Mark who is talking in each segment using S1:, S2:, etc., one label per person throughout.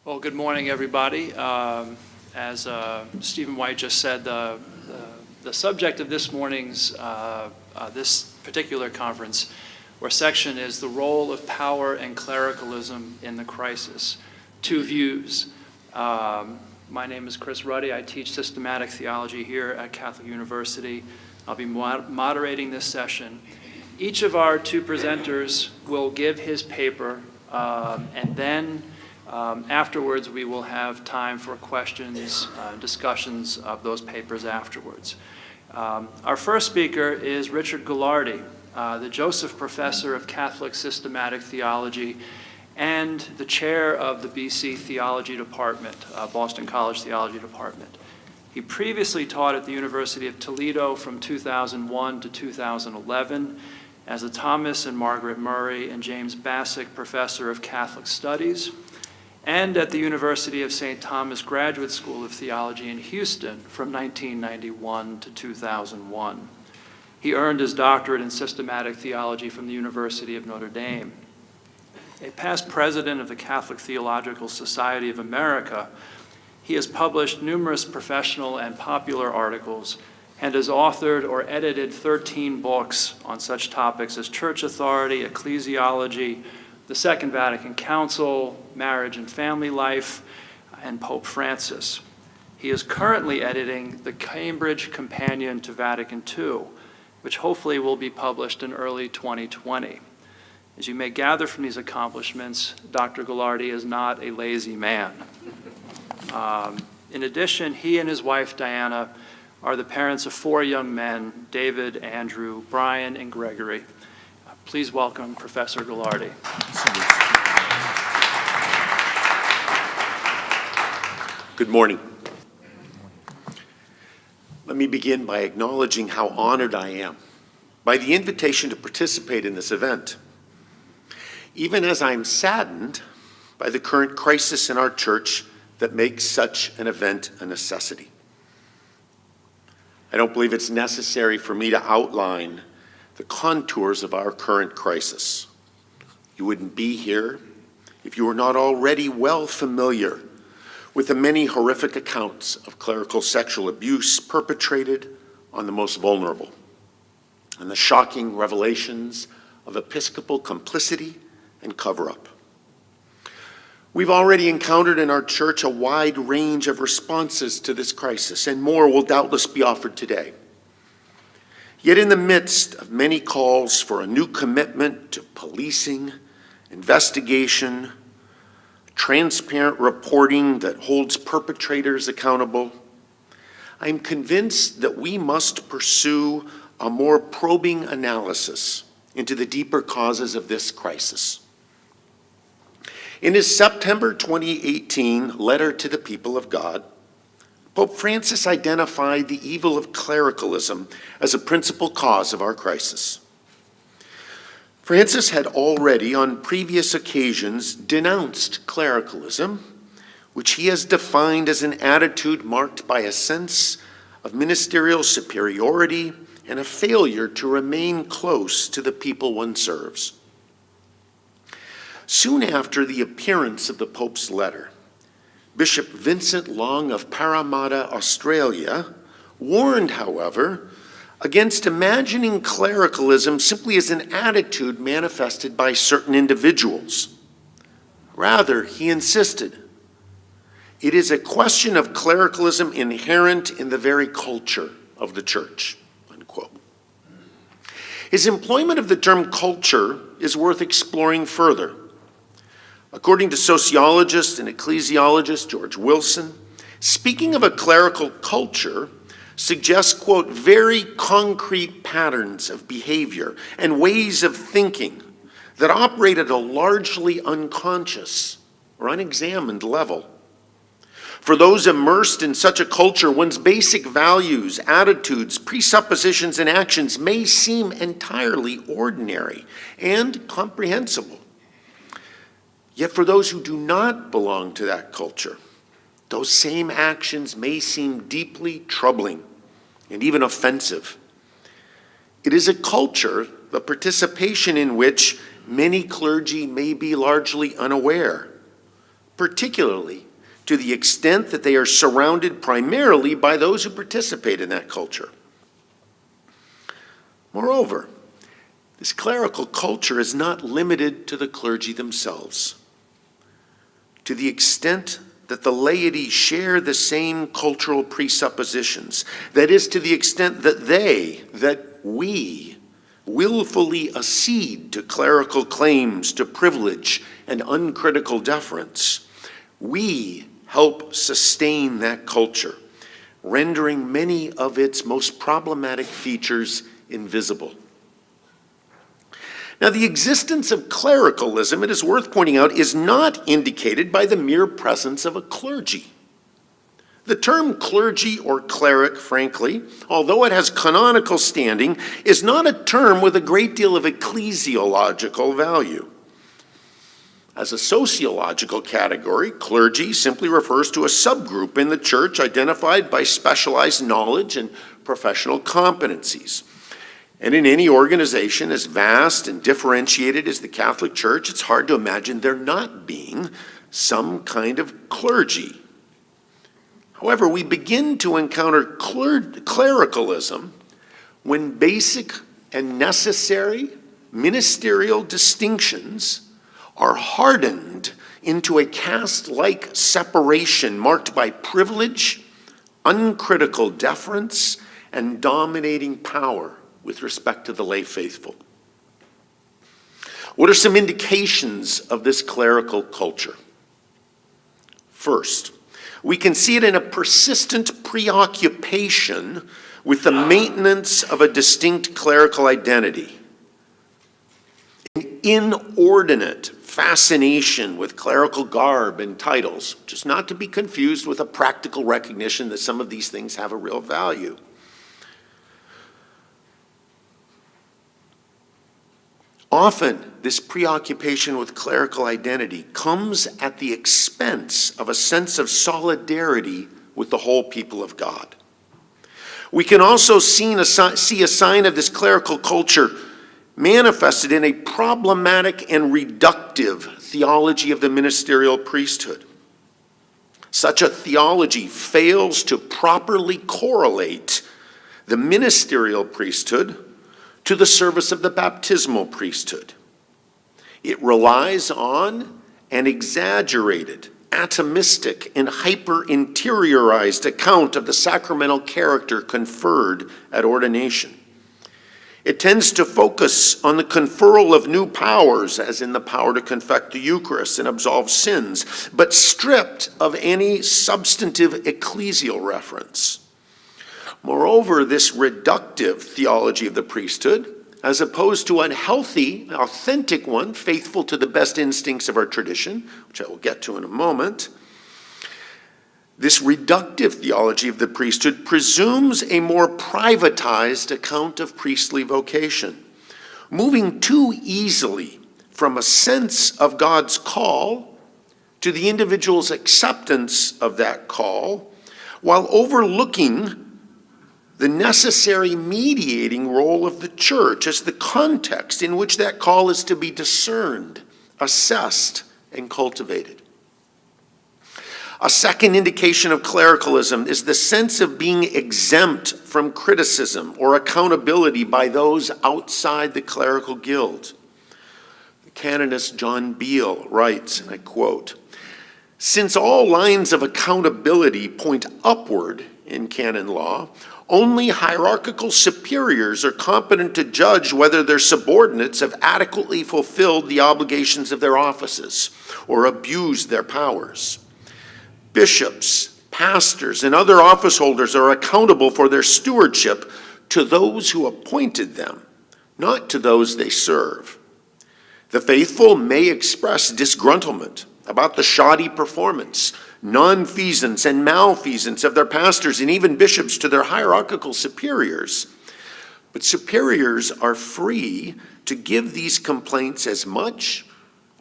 S1: Well, good morning, everybody. As Stephen White just said, the subject of this morning's, this particular conference or section is the role of power and clericalism in the crisis. Two views. My name is Chris Ruddy. I teach systematic theology here at Catholic University. I'll be moderating this session. Each of our two presenters will give his paper, and then afterwards we will have time for questions, discussions of those papers afterwards. Our first speaker is Richard Gaillaredtz, the Joseph Professor of Catholic Systematic Theology and the chair of the BC Theology Department, Boston College Theology Department. He previously taught at the University of Toledo from 2001 to 2011 as a Thomas and Margaret Murray and James Bassick Professor of Catholic Studies, and at the University of St. Thomas Graduate School of Theology in Houston from 1991 to 2001. He earned his doctorate in systematic theology from the University of Notre Dame. A past president of the Catholic Theological Society of America, he has published numerous professional and popular articles and has authored or edited 13 books on such topics as church authority, ecclesiology, the Second Vatican Council, marriage and family life, and Pope Francis. He is currently editing the Cambridge Companion to Vatican II, which hopefully will be published in early 2020. As you may gather from these accomplishments, Dr. Gaillaredtz is not a lazy man. In addition, he and his wife, Diana, are the parents of 4 young men, David, Andrew, Brian, and Gregory. Please welcome Professor Gaillaredtz.
S2: Good morning. Let me begin by acknowledging how honored I am by the invitation to participate in this event, even as I'm saddened by the current crisis in our church that makes such an event a necessity. I don't believe it's necessary for me to outline the contours of our current crisis. You wouldn't be here if you were not already well familiar with the many horrific accounts of clerical sexual abuse perpetrated on the most vulnerable, and the shocking revelations of episcopal complicity and cover-up. We've already encountered in our church a wide range of responses to this crisis, and more will doubtless be offered today. Yet in the midst of many calls for a new commitment to policing, investigation, transparent reporting that holds perpetrators accountable, I'm convinced that we must pursue a more probing analysis into the deeper causes of this crisis. In his September 2018 letter to the people of God, Pope Francis identified the evil of clericalism as a principal cause of our crisis. Francis had already, on previous occasions, denounced clericalism, which he has defined as an attitude marked by a sense of ministerial superiority and a failure to remain close to the people one serves. Soon after the appearance of the Pope's letter, Bishop Vincent Long of Parramatta, Australia, warned, however, against imagining clericalism simply as an attitude manifested by certain individuals. Rather, he insisted, it is a question of clericalism inherent in the very culture of the church, unquote. His employment of the term culture is worth exploring further. According to sociologist and ecclesiologist George Wilson, speaking of a clerical culture suggests, quote, very concrete patterns of behavior and ways of thinking that operate at a largely unconscious or unexamined level. For those immersed in such a culture, one's basic values, attitudes, presuppositions, and actions may seem entirely ordinary and comprehensible. Yet for those who do not belong to that culture, those same actions may seem deeply troubling and even offensive. It is a culture, the participation in which many clergy may be largely unaware, particularly to the extent that they are surrounded primarily by those who participate in that culture. Moreover, this clerical culture is not limited to the clergy themselves. To the extent that the laity share the same cultural presuppositions, that is, to the extent that we willfully accede to clerical claims to privilege and uncritical deference, we help sustain that culture, rendering many of its most problematic features invisible. Now, the existence of clericalism, it is worth pointing out, is not indicated by the mere presence of a clergy. The term clergy or cleric, frankly, although it has canonical standing, is not a term with a great deal of ecclesiological value. As a sociological category, clergy simply refers to a subgroup in the church identified by specialized knowledge and professional competencies. And in any organization as vast and differentiated as the Catholic Church, it's hard to imagine there not being some kind of clergy. However, we begin to encounter clericalism when basic and necessary ministerial distinctions are hardened into a caste-like separation marked by privilege, uncritical deference, and dominating power with respect to the lay faithful. What are some indications of this clerical culture? First, we can see it in a persistent preoccupation with the maintenance of a distinct clerical identity, an inordinate fascination with clerical garb and titles, which is not to be confused with a practical recognition that some of these things have a real value. Often, this preoccupation with clerical identity comes at the expense of a sense of solidarity with the whole people of God. We can also see a sign of this clerical culture manifested in a problematic and reductive theology of the ministerial priesthood. Such a theology fails to properly correlate the ministerial priesthood to the service of the baptismal priesthood. It relies on an exaggerated, atomistic, and hyper-interiorized account of the sacramental character conferred at ordination. It tends to focus on the conferral of new powers, as in the power to confect the Eucharist and absolve sins, but stripped of any substantive ecclesial reference. Moreover, this reductive theology of the priesthood, as opposed to a healthy, authentic one, faithful to the best instincts of our tradition, which I will get to in a moment, this reductive theology of the priesthood presumes a more privatized account of priestly vocation, moving too easily from a sense of God's call to the individual's acceptance of that call, while overlooking the necessary mediating role of the church as the context in which that call is to be discerned, assessed, and cultivated. A second indication of clericalism is the sense of being exempt from criticism or accountability by those outside the clerical guild. The canonist John Beale writes, and I quote, "Since all lines of accountability point upward in canon law, only hierarchical superiors are competent to judge whether their subordinates have adequately fulfilled the obligations of their offices or abused their powers. Bishops, pastors, and other office holders are accountable for their stewardship to those who appointed them, not to those they serve. The faithful may express disgruntlement about the shoddy performance, nonfeasance and malfeasance of their pastors and even bishops to their hierarchical superiors. But superiors are free to give these complaints as much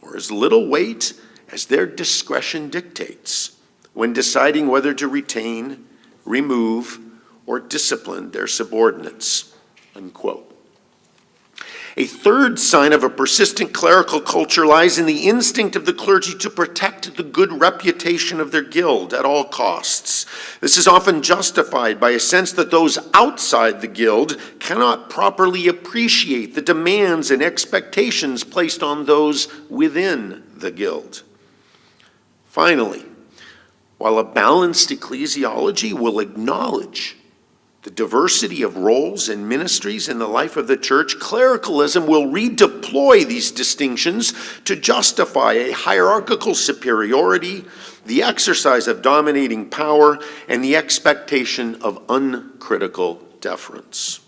S2: or as little weight as their discretion dictates when deciding whether to retain, remove, or discipline their subordinates." Unquote. A third sign of a persistent clerical culture lies in the instinct of the clergy to protect the good reputation of their guild at all costs. This is often justified by a sense that those outside the guild cannot properly appreciate the demands and expectations placed on those within the guild. Finally, while a balanced ecclesiology will acknowledge the diversity of roles and ministries in the life of the church, clericalism will redeploy these distinctions to justify a hierarchical superiority, the exercise of dominating power, and the expectation of uncritical deference.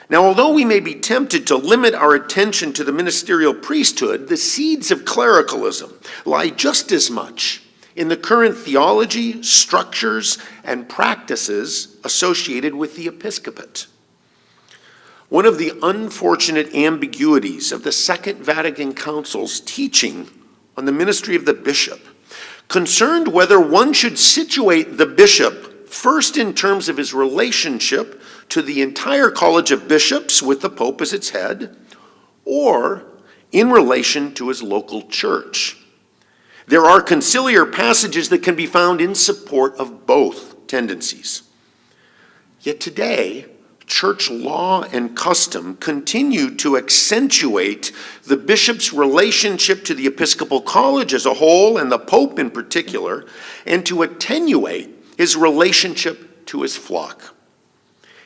S2: Now, although we may be tempted to limit our attention to the ministerial priesthood, the seeds of clericalism lie just as much in the current theology, structures, and practices associated with the episcopate. One of the unfortunate ambiguities of the Second Vatican Council's teaching on the ministry of the bishop concerned whether one should situate the bishop first in terms of his relationship to the entire College of Bishops with the Pope as its head, or in relation to his local church. There are conciliar passages that can be found in support of both tendencies. Yet today, church law and custom continue to accentuate the bishop's relationship to the Episcopal College as a whole, and the Pope in particular, and to attenuate his relationship to his flock.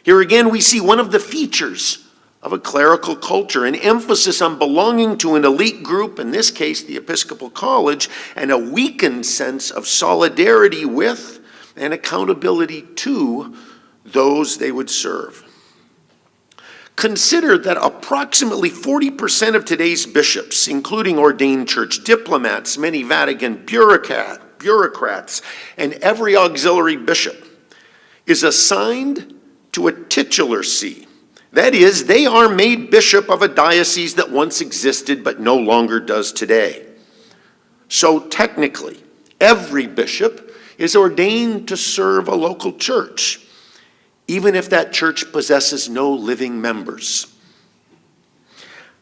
S2: Here again, we see one of the features of a clerical culture, an emphasis on belonging to an elite group, in this case the Episcopal College, and a weakened sense of solidarity with and accountability to those they would serve. Consider that approximately 40% of today's bishops, including ordained church diplomats, many Vatican bureaucrats, and every auxiliary bishop, is assigned to a titular see. That is, they are made bishop of a diocese that once existed but no longer does today. So technically, every bishop is ordained to serve a local church, even if that church possesses no living members.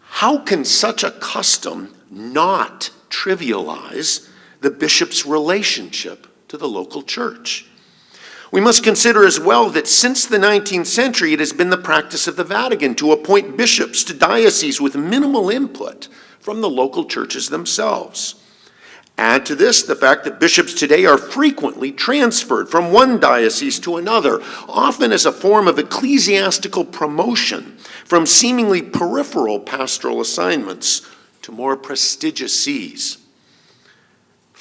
S2: How can such a custom not trivialize the bishop's relationship to the local church? We must consider as well that since the 19th century, it has been the practice of the Vatican to appoint bishops to dioceses with minimal input from the local churches themselves. Add to this the fact that bishops today are frequently transferred from one diocese to another, often as a form of ecclesiastical promotion from seemingly peripheral pastoral assignments to more prestigious sees.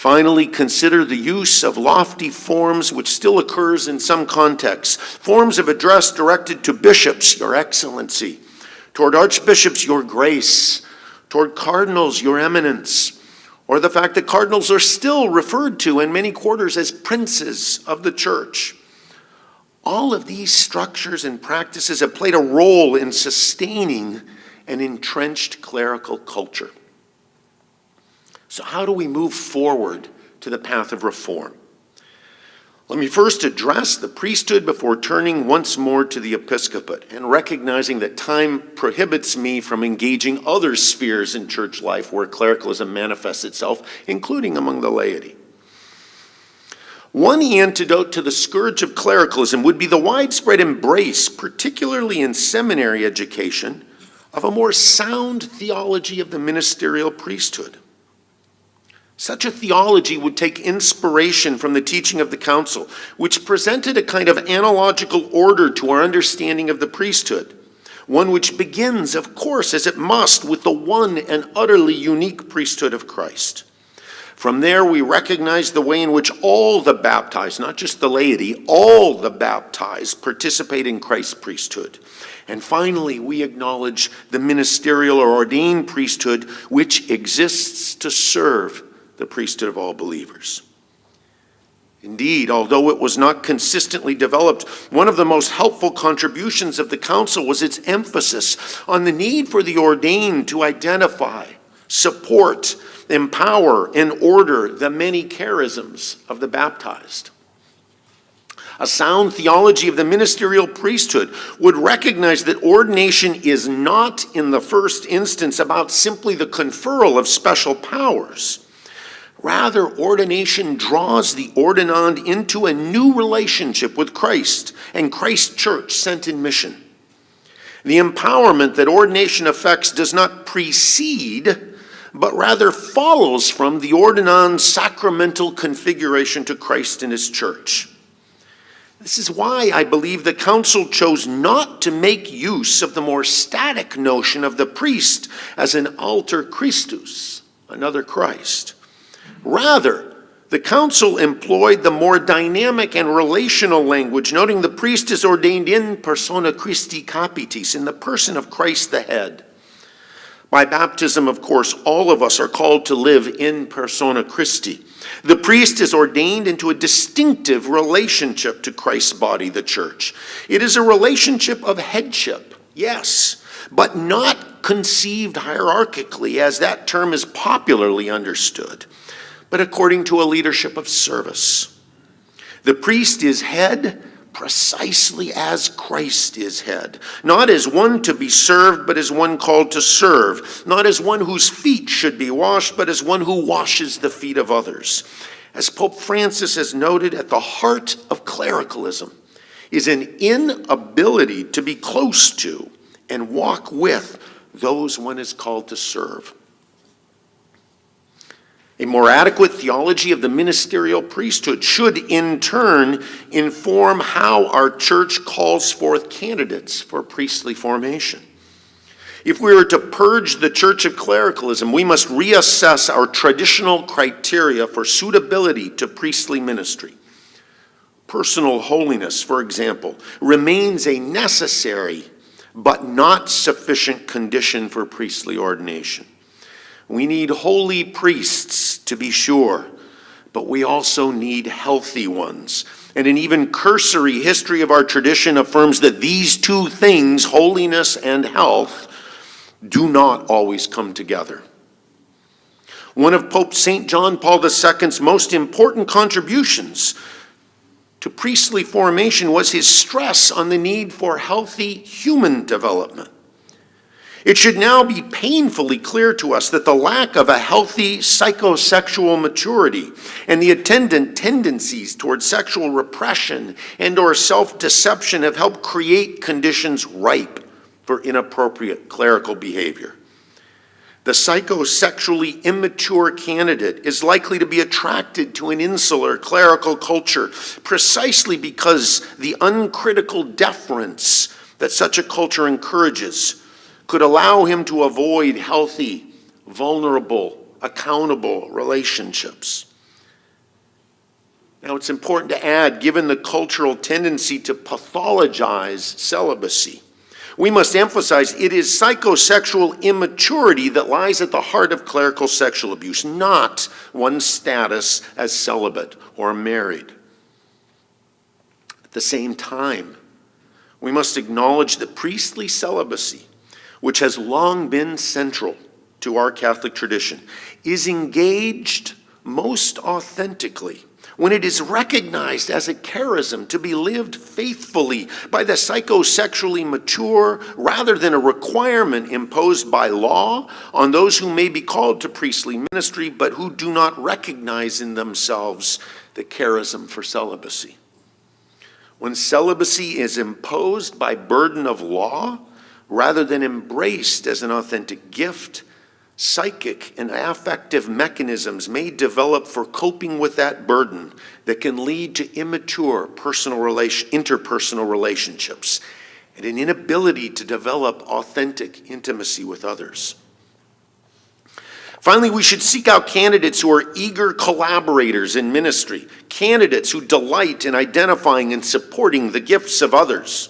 S2: Finally, consider the use of lofty forms which still occurs in some contexts. Forms of address directed to bishops, your excellency, toward archbishops, your grace, toward cardinals, your eminence, or the fact that cardinals are still referred to in many quarters as princes of the church. All of these structures and practices have played a role in sustaining an entrenched clerical culture. So how do we move forward to the path of reform? Let me first address the priesthood before turning once more to the episcopate and recognizing that time prohibits me from engaging other spheres in church life where clericalism manifests itself, including among the laity. One antidote to the scourge of clericalism would be the widespread embrace, particularly in seminary education, of a more sound theology of the ministerial priesthood. Such a theology would take inspiration from the teaching of the council, which presented a kind of analogical order to our understanding of the priesthood, one which begins, of course, as it must, with the one and utterly unique priesthood of Christ. From there, we recognize the way in which all the baptized, not just the laity, all the baptized participate in Christ's priesthood. And finally, we acknowledge the ministerial or ordained priesthood, which exists to serve the priesthood of all believers. Indeed, although it was not consistently developed, one of the most helpful contributions of the council was its emphasis on the need for the ordained to identify, support, empower, and order the many charisms of the baptized. A sound theology of the ministerial priesthood would recognize that ordination is not, in the first instance, about simply the conferral of special powers. Rather, ordination draws the ordinand into a new relationship with Christ and Christ's church sent in mission. The empowerment that ordination effects does not precede, but rather follows from the ordinand's sacramental configuration to Christ and his church. This is why I believe the council chose not to make use of the more static notion of the priest as an alter Christus, another Christ. Rather, the council employed the more dynamic and relational language, noting the priest is ordained in persona Christi capitis, in the person of Christ the head. By baptism, of course, all of us are called to live in persona Christi. The priest is ordained into a distinctive relationship to Christ's body, the church. It is a relationship of headship, yes, but not conceived hierarchically as that term is popularly understood, but according to a leadership of service. The priest is head precisely as Christ is head, not as one to be served, but as one called to serve, not as one whose feet should be washed, but as one who washes the feet of others. As Pope Francis has noted, at the heart of clericalism is an inability to be close to and walk with those one is called to serve. A more adequate theology of the ministerial priesthood should, in turn, inform how our church calls forth candidates for priestly formation. If we are to purge the Church of clericalism, we must reassess our traditional criteria for suitability to priestly ministry. Personal holiness, for example, remains a necessary but not sufficient condition for priestly ordination. We need holy priests, to be sure, but we also need healthy ones. And an even cursory history of our tradition affirms that these two things, holiness and health, do not always come together. One of Pope St. John Paul II's most important contributions to priestly formation was his stress on the need for healthy human development. It should now be painfully clear to us that the lack of a healthy psychosexual maturity and the attendant tendencies towards sexual repression and or self-deception have helped create conditions ripe for inappropriate clerical behavior. The psychosexually immature candidate is likely to be attracted to an insular clerical culture precisely because the uncritical deference that such a culture encourages could allow him to avoid healthy, vulnerable, accountable relationships. Now, it's important to add, given the cultural tendency to pathologize celibacy, we must emphasize it is psychosexual immaturity that lies at the heart of clerical sexual abuse, not one's status as celibate or married. At the same time, we must acknowledge that priestly celibacy, which has long been central to our Catholic tradition, is engaged most authentically when it is recognized as a charism to be lived faithfully by the psychosexually mature rather than a requirement imposed by law on those who may be called to priestly ministry but who do not recognize in themselves the charism for celibacy. When celibacy is imposed by burden of law, rather than embraced as an authentic gift, psychic and affective mechanisms may develop for coping with that burden that can lead to immature interpersonal relationships and an inability to develop authentic intimacy with others. Finally, we should seek out candidates who are eager collaborators in ministry, candidates who delight in identifying and supporting the gifts of others.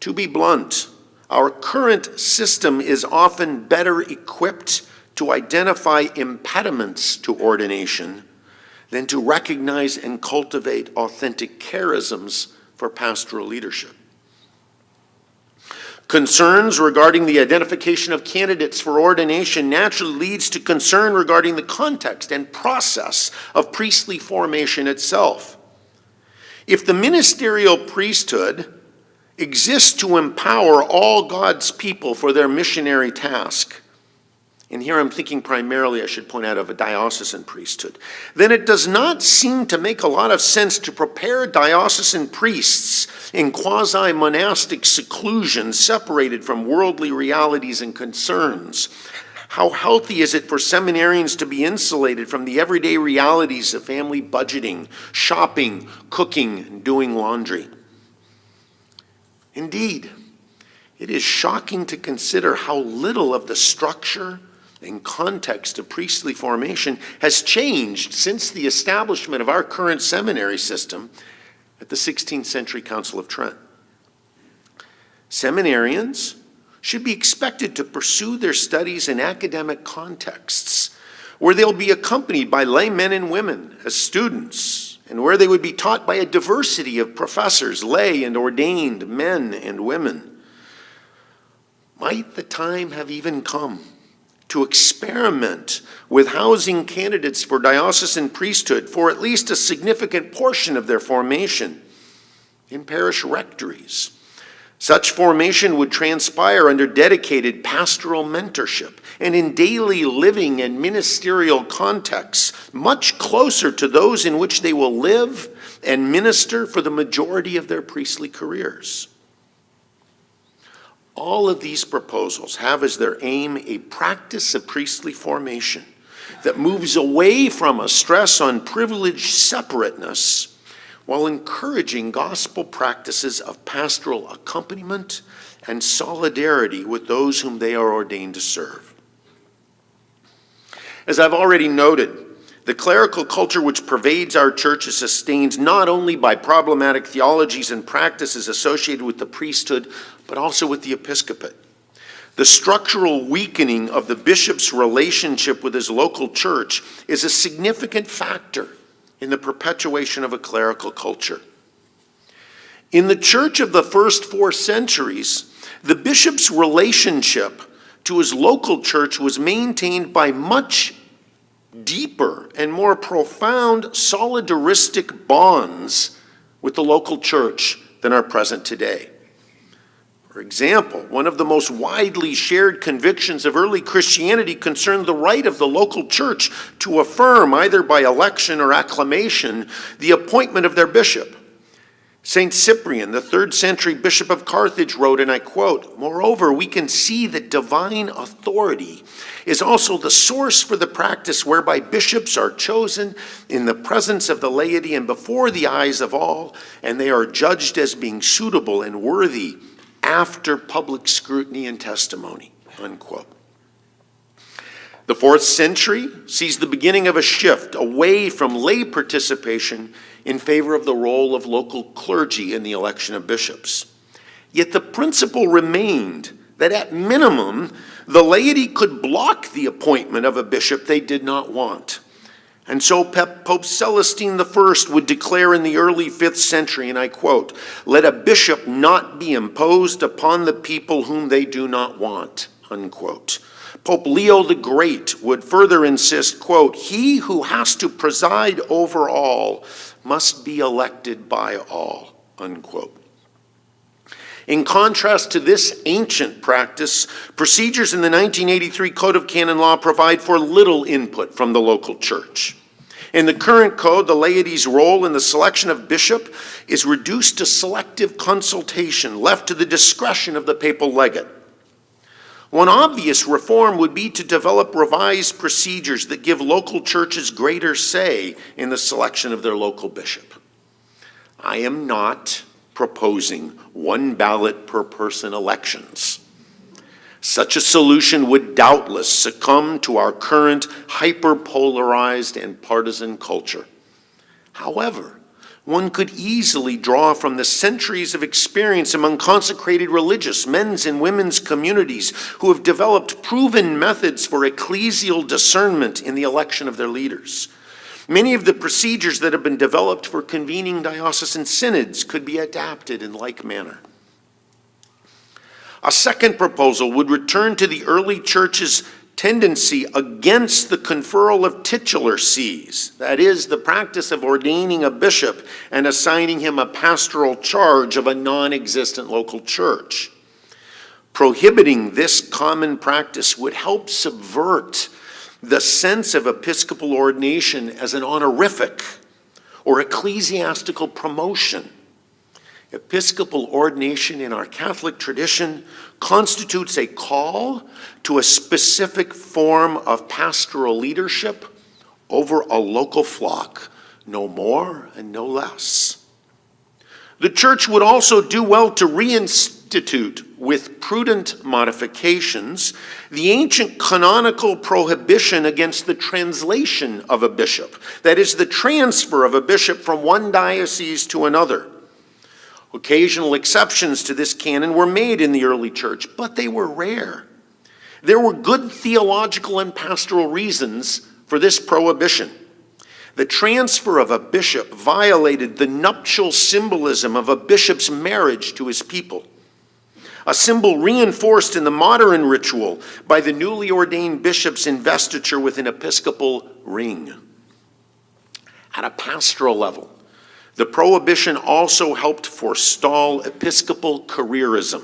S2: To be blunt, our current system is often better equipped to identify impediments to ordination than to recognize and cultivate authentic charisms for pastoral leadership. Concerns regarding the identification of candidates for ordination naturally leads to concern regarding the context and process of priestly formation itself. If the ministerial priesthood exists to empower all God's people for their missionary task, and here I'm thinking primarily, I should point out, of a diocesan priesthood, then it does not seem to make a lot of sense to prepare diocesan priests in quasi-monastic seclusion separated from worldly realities and concerns. How healthy is it for seminarians to be insulated from the everyday realities of family budgeting, shopping, cooking, and doing laundry? Indeed, it is shocking to consider how little of the structure and context of priestly formation has changed since the establishment of our current seminary system at the 16th century Council of Trent. Seminarians should be expected to pursue their studies in academic contexts where they'll be accompanied by lay men and women as students, and where they would be taught by a diversity of professors, lay and ordained men and women. Might the time have even come to experiment with housing candidates for diocesan priesthood for at least a significant portion of their formation in parish rectories? Such formation would transpire under dedicated pastoral mentorship and in daily living and ministerial contexts, much closer to those in which they will live and minister for the majority of their priestly careers. All of these proposals have as their aim a practice of priestly formation that moves away from a stress on privileged separateness while encouraging gospel practices of pastoral accompaniment and solidarity with those whom they are ordained to serve. As I've already noted, the clerical culture which pervades our church is sustained not only by problematic theologies and practices associated with the priesthood, but also with the episcopate. The structural weakening of the bishop's relationship with his local church is a significant factor in the perpetuation of a clerical culture. In the church of the first 4 centuries, the bishop's relationship to his local church was maintained by much deeper and more profound solidaristic bonds with the local church than are present today. For example, one of the most widely shared convictions of early Christianity concerned the right of the local church to affirm, either by election or acclamation, the appointment of their bishop. St. Cyprian, the 3rd century bishop of Carthage, wrote, and I quote, "Moreover, we can see that divine authority is also the source for the practice whereby bishops are chosen in the presence of the laity and before the eyes of all, and they are judged as being suitable and worthy after public scrutiny and testimony," unquote. The 4th century sees the beginning of a shift away from lay participation in favor of the role of local clergy in the election of bishops. Yet the principle remained that at minimum, the laity could block the appointment of a bishop they did not want. And so Pope Celestine I would declare in the early 5th century, and I quote, "Let a bishop not be imposed upon the people whom they do not want," unquote. Pope Leo the Great would further insist, quote, "He who has to preside over all must be elected by all," unquote. In contrast to this ancient practice, procedures in the 1983 Code of Canon Law provide for little input from the local church. In the current code, the laity's role in the selection of bishop is reduced to selective consultation, left to the discretion of the papal legate. One obvious reform would be to develop revised procedures that give local churches greater say in the selection of their local bishop. I am not proposing one ballot per person elections. Such a solution would doubtless succumb to our current hyper-polarized and partisan culture. However, one could easily draw from the centuries of experience among consecrated religious men's and women's communities who have developed proven methods for ecclesial discernment in the election of their leaders. Many of the procedures that have been developed for convening diocesan synods could be adapted in like manner. A second proposal would return to the early church's tendency against the conferral of titular sees, that is, the practice of ordaining a bishop and assigning him a pastoral charge of a non-existent local church. Prohibiting this common practice would help subvert the sense of episcopal ordination as an honorific or ecclesiastical promotion. Episcopal ordination in our Catholic tradition constitutes a call to a specific form of pastoral leadership over a local flock, no more and no less. The Church would also do well to reinstitute, with prudent modifications, the ancient canonical prohibition against the translation of a bishop, that is, the transfer of a bishop from one diocese to another. Occasional exceptions to this canon were made in the early church, but they were rare. There were good theological and pastoral reasons for this prohibition. The transfer of a bishop violated the nuptial symbolism of a bishop's marriage to his people, a symbol reinforced in the modern ritual by the newly ordained bishop's investiture with an episcopal ring. At a pastoral level, the prohibition also helped forestall episcopal careerism.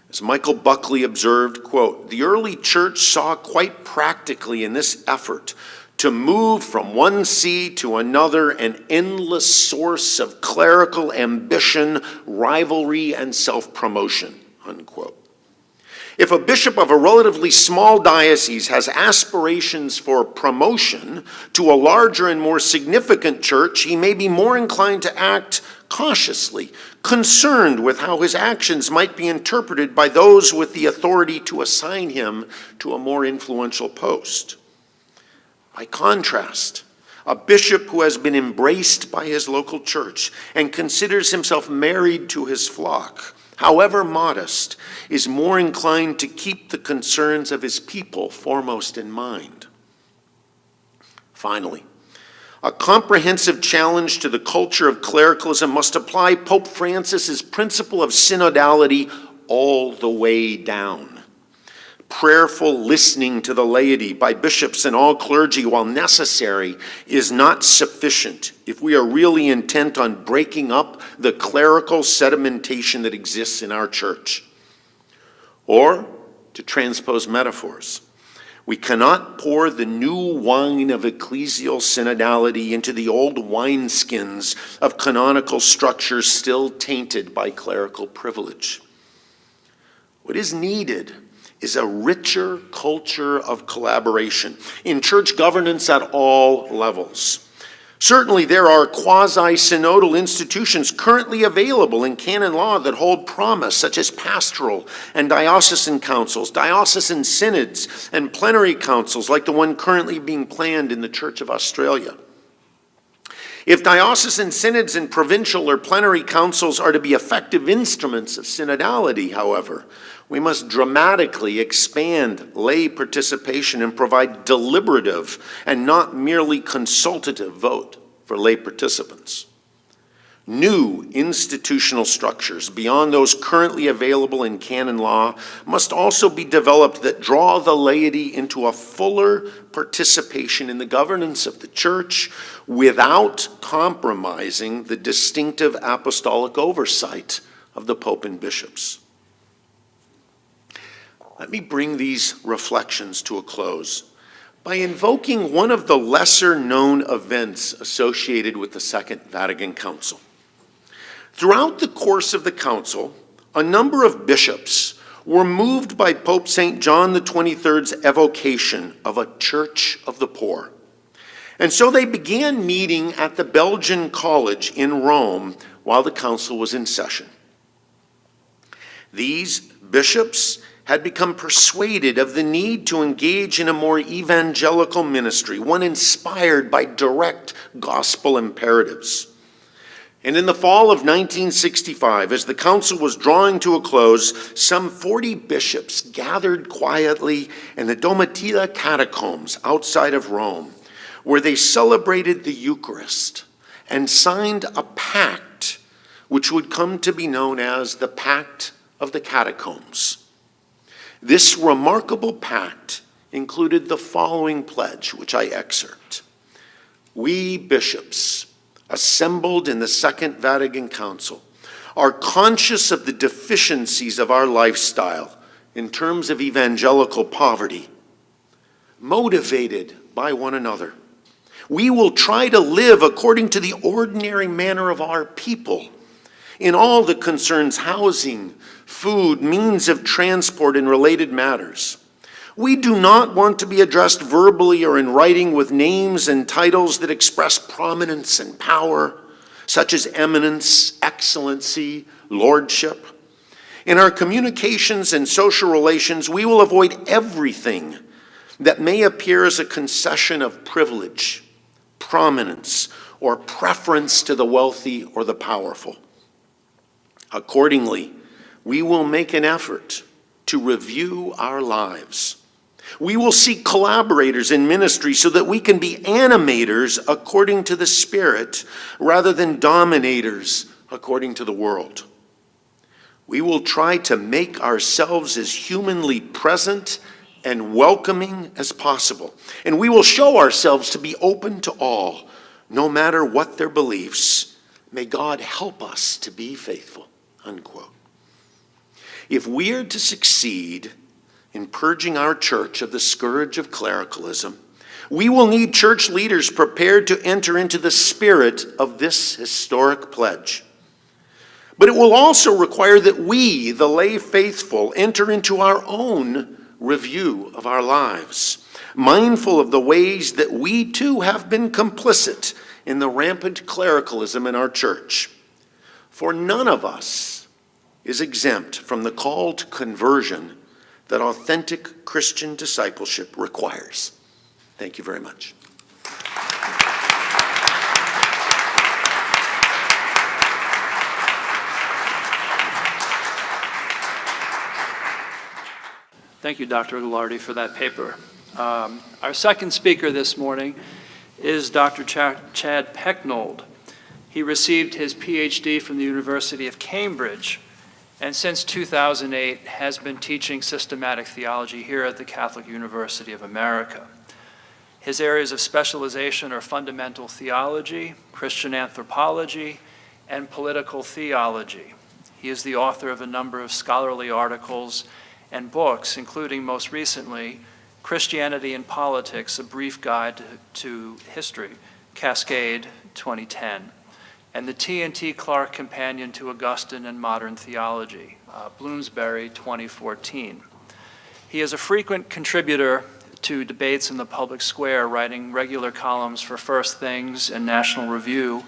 S2: As Michael Buckley observed, quote, "The early church saw quite practically in this effort to move from one see to another an endless source of clerical ambition, rivalry, and self-promotion," unquote. If a bishop of a relatively small diocese has aspirations for promotion to a larger and more significant church, he may be more inclined to act cautiously, concerned with how his actions might be interpreted by those with the authority to assign him to a more influential post. By contrast, a bishop who has been embraced by his local church and considers himself married to his flock, however modest, is more inclined to keep the concerns of his people foremost in mind. Finally, a comprehensive challenge to the culture of clericalism must apply Pope Francis's principle of synodality all the way down. Prayerful listening to the laity by bishops and all clergy, while necessary, is not sufficient if we are really intent on breaking up the clerical sedimentation that exists in our church. Or, to transpose metaphors, we cannot pour the new wine of ecclesial synodality into the old wineskins of canonical structures still tainted by clerical privilege. What is needed is a richer culture of collaboration in church governance at all levels. Certainly, there are quasi-synodal institutions currently available in canon law that hold promise, such as pastoral and diocesan councils, diocesan synods, and plenary councils like the one currently being planned in the Church of Australia. If diocesan synods and provincial or plenary councils are to be effective instruments of synodality, however, we must dramatically expand lay participation and provide deliberative and not merely consultative vote for lay participants. New institutional structures beyond those currently available in canon law must also be developed that draw the laity into a fuller participation in the governance of the church without compromising the distinctive apostolic oversight of the Pope and bishops. Let me bring these reflections to a close by invoking one of the lesser-known events associated with the Second Vatican Council. Throughout the course of the council, a number of bishops were moved by Pope St. John XXIII's evocation of a Church of the Poor. And so they began meeting at the Belgian College in Rome while the council was in session. These bishops had become persuaded of the need to engage in a more evangelical ministry, one inspired by direct gospel imperatives. And in the fall of 1965, as the council was drawing to a close, some 40 bishops gathered quietly in the Domitilla catacombs outside of Rome, where they celebrated the Eucharist and signed a pact which would come to be known as the Pact of the Catacombs. This remarkable pact included the following pledge, which I excerpt. We bishops, assembled in the Second Vatican Council, are conscious of the deficiencies of our lifestyle in terms of evangelical poverty, motivated by one another. We will try to live according to the ordinary manner of our people in all that concerns housing, food, means of transport, and related matters. We do not want to be addressed verbally or in writing with names and titles that express prominence and power, such as eminence, excellency, lordship. In our communications and social relations, we will avoid everything that may appear as a concession of privilege, prominence, or preference to the wealthy or the powerful. Accordingly, we will make an effort to review our lives. We will seek collaborators in ministry so that we can be animators according to the Spirit rather than dominators according to the world. We will try to make ourselves as humanly present and welcoming as possible. And we will show ourselves to be open to all, no matter what their beliefs. May God help us to be faithful." Unquote. If we are to succeed in purging our church of the scourge of clericalism, we will need church leaders prepared to enter into the spirit of this historic pledge. But it will also require that we, the lay faithful, enter into our own review of our lives, mindful of the ways that we too have been complicit in the rampant clericalism in our church. For none of us is exempt from the call to conversion that authentic Christian discipleship requires. Thank you very much.
S1: Thank you, Dr. Gaillaredtz, for that paper. Our second speaker this morning is Dr. Chad Pecknold. He received his PhD from the University of Cambridge, and since 2008 has been teaching systematic theology here at the Catholic University of America. His areas of specialization are fundamental theology, Christian anthropology, and political theology. He is the author of a number of scholarly articles and books, including most recently, Christianity and Politics, A Brief Guide to History, Cascade 2010, and the T&T Clark Companion to Augustine and Modern Theology, Bloomsbury 2014. He is a frequent contributor to debates in the public square, writing regular columns for First Things and National Review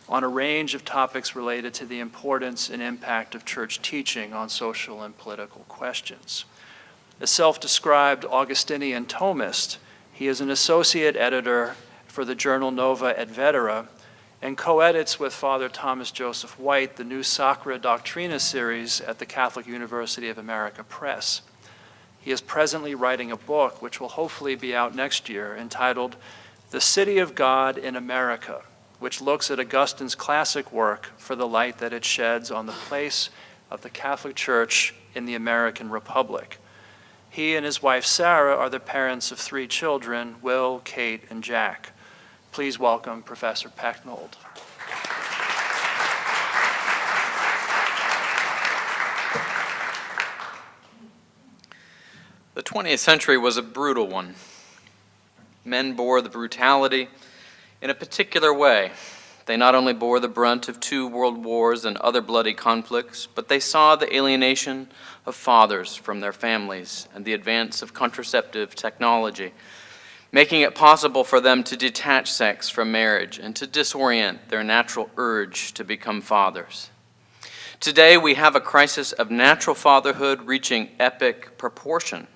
S1: on a range of topics related to the importance and impact of church teaching on social and political questions. A self-described Augustinian Thomist, he is an associate editor for the journal Nova et Vetera and co-edits with Father Thomas Joseph White the new Sacra Doctrina series at the Catholic University of America Press. He is presently writing a book, which will hopefully be out next year, entitled The City of God in America, which looks at Augustine's classic work for the light that it sheds on the place of the Catholic Church in the American Republic. He and his wife Sarah are the parents of 3 children, Will, Kate, and Jack. Please welcome Professor Pecknold.
S3: The 20th century was a brutal one. Men bore the brutality in a particular way. They not only bore the brunt of 2 world wars and other bloody conflicts, but they saw the alienation of fathers from their families and the advance of contraceptive technology, making it possible for them to detach sex from marriage and to disorient their natural urge to become fathers. Today, we have a crisis of natural fatherhood reaching epic proportion.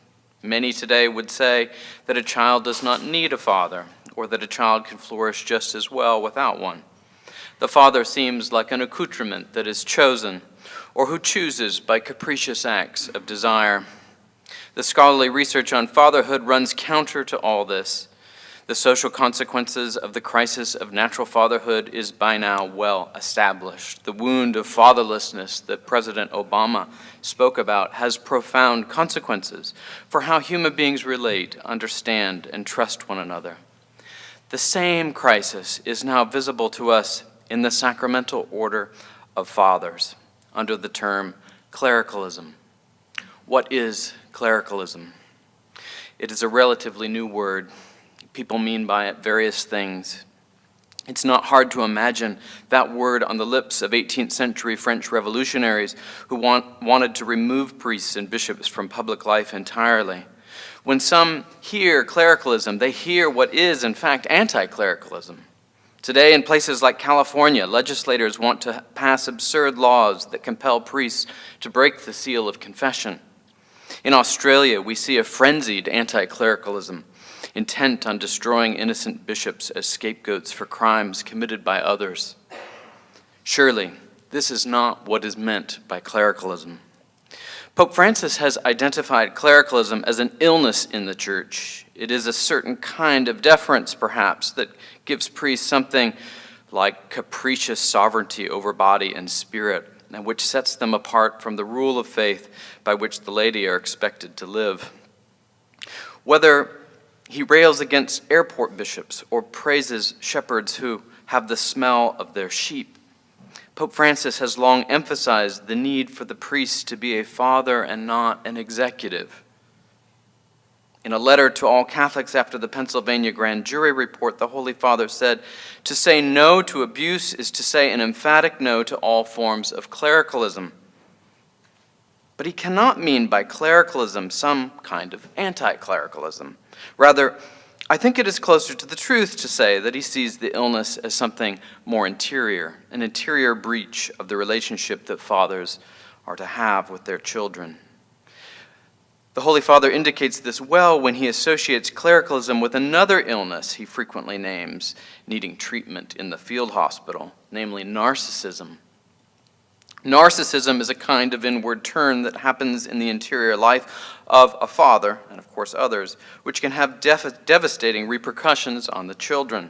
S3: Many today would say that a child does not need a father, or that a child can flourish just as well without one. The father seems like an accoutrement that is chosen, or who chooses by capricious acts of desire. The scholarly research on fatherhood runs counter to all this. The social consequences of the crisis of natural fatherhood is by now well established. The wound of fatherlessness that President Obama spoke about has profound consequences for how human beings relate, understand, and trust one another. The same crisis is now visible to us in the sacramental order of fathers under the term clericalism. What is clericalism? It is a relatively new word. People mean by it various things. It's not hard to imagine that word on the lips of 18th century French revolutionaries who wanted to remove priests and bishops from public life entirely. When some hear clericalism, they hear what is, in fact, anti-clericalism. Today, in places like California, legislators want to pass absurd laws that compel priests to break the seal of confession. In Australia, we see a frenzied anti-clericalism, intent on destroying innocent bishops as scapegoats for crimes committed by others. Surely, this is not what is meant by clericalism. Pope Francis has identified clericalism as an illness in the Church. It is a certain kind of deference, perhaps, that gives priests something like capricious sovereignty over body and spirit, and which sets them apart from the rule of faith by which the laity are expected to live. Whether he rails against airport bishops or praises shepherds who have the smell of their sheep, Pope Francis has long emphasized the need for the priest to be a father and not an executive. In a letter to all Catholics after the Pennsylvania grand jury report, the Holy Father said, "To say no to abuse is to say an emphatic no to all forms of clericalism." But he cannot mean by clericalism some kind of anti-clericalism. Rather, I think it is closer to the truth to say that he sees the illness as something more interior, an interior breach of the relationship that fathers are to have with their children. The Holy Father indicates this well when he associates clericalism with another illness he frequently names, needing treatment in the field hospital, namely narcissism. Narcissism is a kind of inward turn that happens in the interior life of a father, and of course others, which can have devastating repercussions on the children.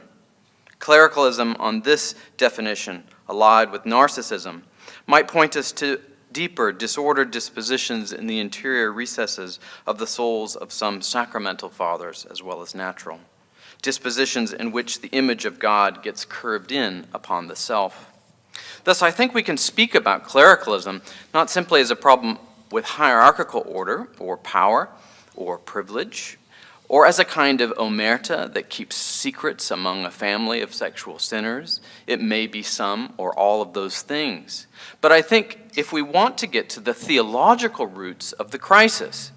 S3: Clericalism, on this definition, allied with narcissism, might point us to deeper disordered dispositions in the interior recesses of the souls of some sacramental fathers as well as natural, dispositions in which the image of God gets curved in upon the self. Thus, I think we can speak about clericalism not simply as a problem with hierarchical order or power or privilege, or as a kind of omerta that keeps secrets among a family of sexual sinners. It may be some or all of those things. But I think if we want to get to the theological roots of the crisis,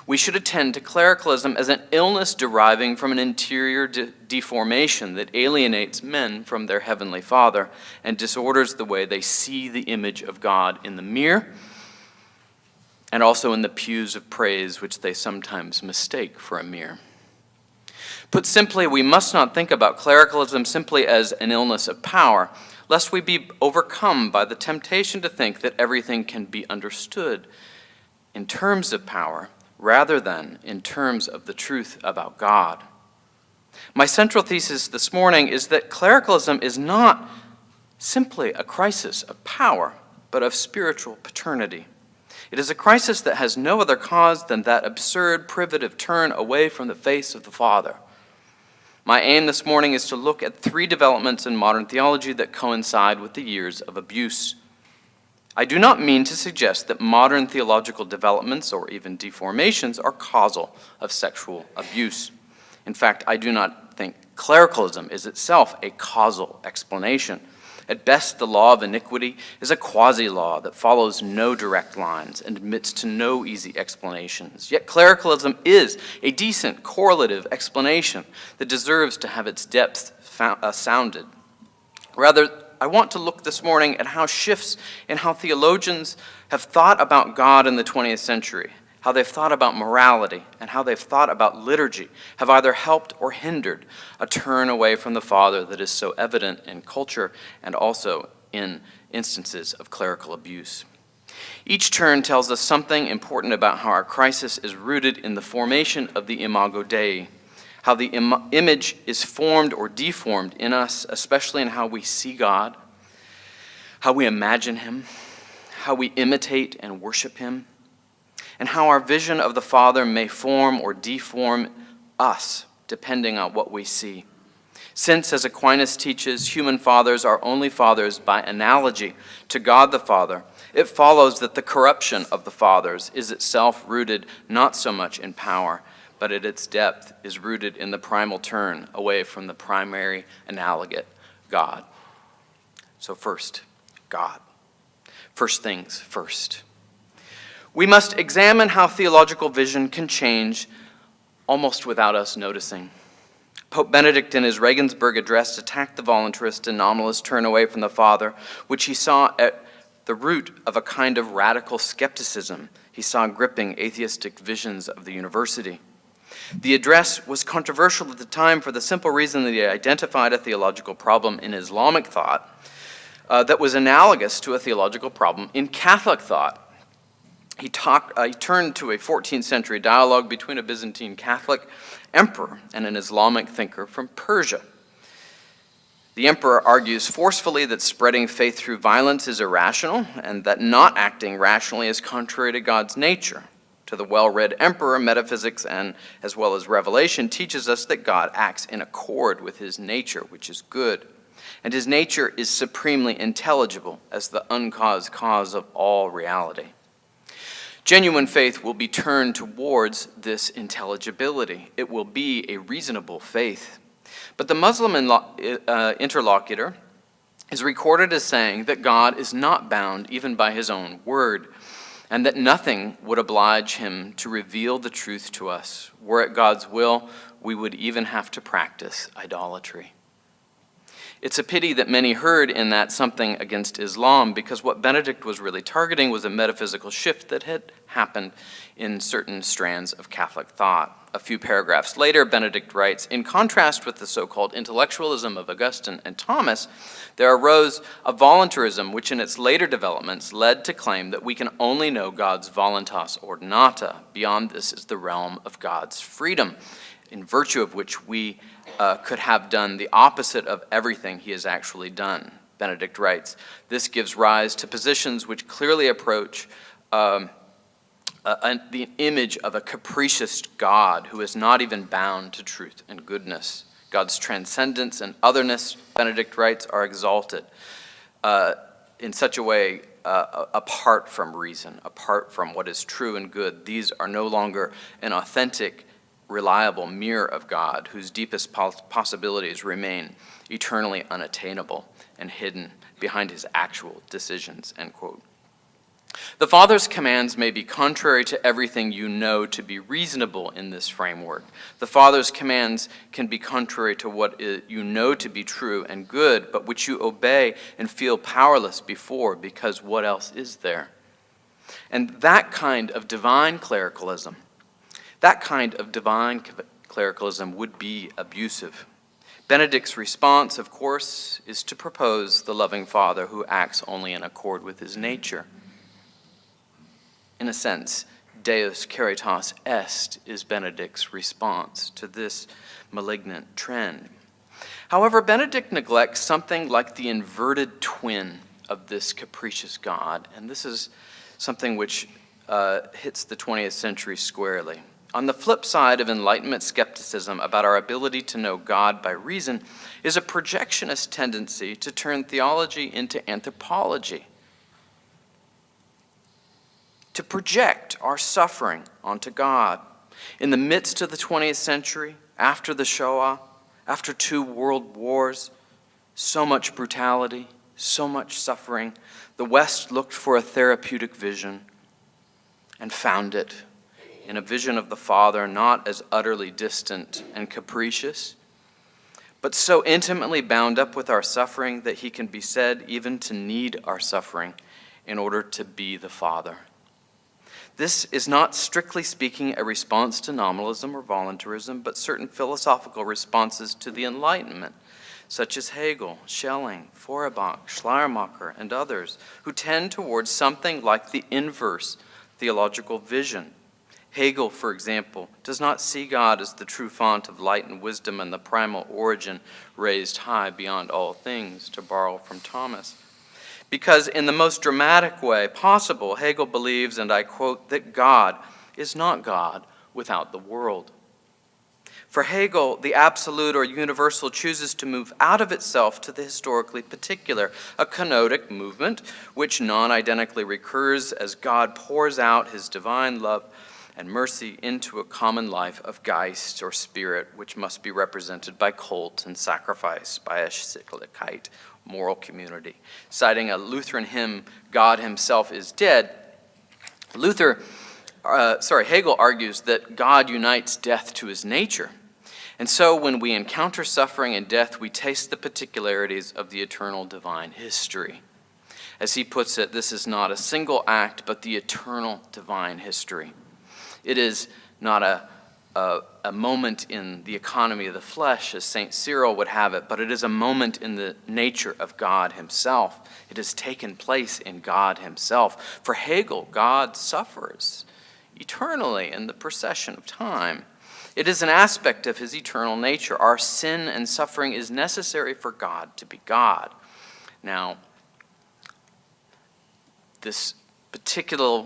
S3: we should attend to clericalism as an illness deriving from an interior deformation that alienates men from their heavenly Father and disorders the way they see the image of God in the mirror and also in the pews of praise, which they sometimes mistake for a mirror. Put simply, we must not think about clericalism simply as an illness of power, lest we be overcome by the temptation to think that everything can be understood in terms of power rather than in terms of the truth about God. My central thesis this morning is that clericalism is not simply a crisis of power, but of spiritual paternity. It is a crisis that has no other cause than that absurd privative turn away from the face of the Father. My aim this morning is to look at three developments in modern theology that coincide with the years of abuse. I do not mean to suggest that modern theological developments or even deformations are causal of sexual abuse. In fact, I do not think clericalism is itself a causal explanation. At best, the law of iniquity is a quasi-law that follows no direct lines and admits to no easy explanations. Yet clericalism is a decent correlative explanation that deserves to have its depth sounded. Rather, I want to look this morning at how shifts in how theologians have thought about God in the 20th century, how they've thought about morality, and how they've thought about liturgy have either helped or hindered a turn away from the Father that is so evident in culture and also in instances of clerical abuse. Each turn tells us something important about how our crisis is rooted in the formation of the Imago Dei, how the image is formed or deformed in us, especially in how we see God, how we imagine him, how we imitate and worship him, and how our vision of the Father may form or deform us, depending on what we see. Since, as Aquinas teaches, human fathers are only fathers by analogy to God the Father, it follows that the corruption of the fathers is itself rooted not so much in power, but at its depth is rooted in the primal turn away from the primary analogate, God. So first, God. First things first. We must examine how theological vision can change almost without us noticing. Pope Benedict in his Regensburg address attacked the voluntarist and nominalist turn away from the Father, which he saw at the root of a kind of radical skepticism he saw gripping atheistic visions of the university. The address was controversial at the time for the simple reason that he identified a theological problem in Islamic thought that was analogous to a theological problem in Catholic thought. He turned to a 14th century dialogue between a Byzantine Catholic emperor and an Islamic thinker from Persia. The emperor argues forcefully that spreading faith through violence is irrational and that not acting rationally is contrary to God's nature. To the well-read emperor, metaphysics and as well as revelation teaches us that God acts in accord with his nature, which is good, and his nature is supremely intelligible as the uncaused cause of all reality. Genuine faith will be turned towards this intelligibility. It will be a reasonable faith. But the Muslim interlocutor is recorded as saying that God is not bound even by his own word, and that nothing would oblige him to reveal the truth to us. Were it God's will, we would even have to practice idolatry. It's a pity that many heard in that something against Islam, because what Benedict was really targeting was a metaphysical shift that had happened in certain strands of Catholic thought. A few paragraphs later, Benedict writes, in contrast with the so-called intellectualism of Augustine and Thomas, there arose a voluntarism which in its later developments led to claim that we can only know God's voluntas ordinata. Beyond this is the realm of God's freedom, in virtue of which we could have done the opposite of everything he has actually done. Benedict writes, this gives rise to positions which clearly approach the image of a capricious God who is not even bound to truth and goodness. God's transcendence and otherness, Benedict writes, are exalted in such a way apart from reason, apart from what is true and good. These are no longer an authentic, reliable mirror of God, whose deepest possibilities remain eternally unattainable and hidden behind his actual decisions, end quote. The Father's commands may be contrary to everything you know to be reasonable in this framework. The Father's commands can be contrary to what you know to be true and good, but which you obey and feel powerless before, because what else is there? And that kind of divine clericalism would be abusive. Benedict's response, of course, is to propose the loving Father who acts only in accord with his nature. In a sense, Deus caritas est is Benedict's response to this malignant trend. However, Benedict neglects something like the inverted twin of this capricious God, and this is something which hits the 20th century squarely. On the flip side of Enlightenment skepticism about our ability to know God by reason is a projectionist tendency to turn theology into anthropology, to project our suffering onto God. In the midst of the 20th century, after the Shoah, after 2 world wars, so much brutality, so much suffering, the West looked for a therapeutic vision and found it in a vision of the Father not as utterly distant and capricious, but so intimately bound up with our suffering that he can be said even to need our suffering in order to be the Father. This is not, strictly speaking, a response to nominalism or voluntarism, but certain philosophical responses to the Enlightenment, such as Hegel, Schelling, Feuerbach, Schleiermacher, and others, who tend towards something like the inverse theological vision. Hegel, for example, does not see God as the true font of light and wisdom and the primal origin raised high beyond all things, to borrow from Thomas. Because in the most dramatic way possible, Hegel believes, and I quote, that God is not God without the world. For Hegel, the absolute or universal chooses to move out of itself to the historically particular, a kenotic movement which non-identically recurs as God pours out his divine love and mercy into a common life of Geist or spirit, which must be represented by cult and sacrifice, by a Cyclicite, moral community. Citing a Lutheran hymn, God himself is dead, Hegel argues that God unites death to his nature. And so when we encounter suffering and death, we taste the particularities of the eternal divine history. As he puts it, this is not a single act, but the eternal divine history. It is not a moment in the economy of the flesh, as St. Cyril would have it, but it is a moment in the nature of God himself. It has taken place in God himself. For Hegel, God suffers eternally in the procession of time. It is an aspect of his eternal nature. Our sin and suffering is necessary for God to be God. Now, this particular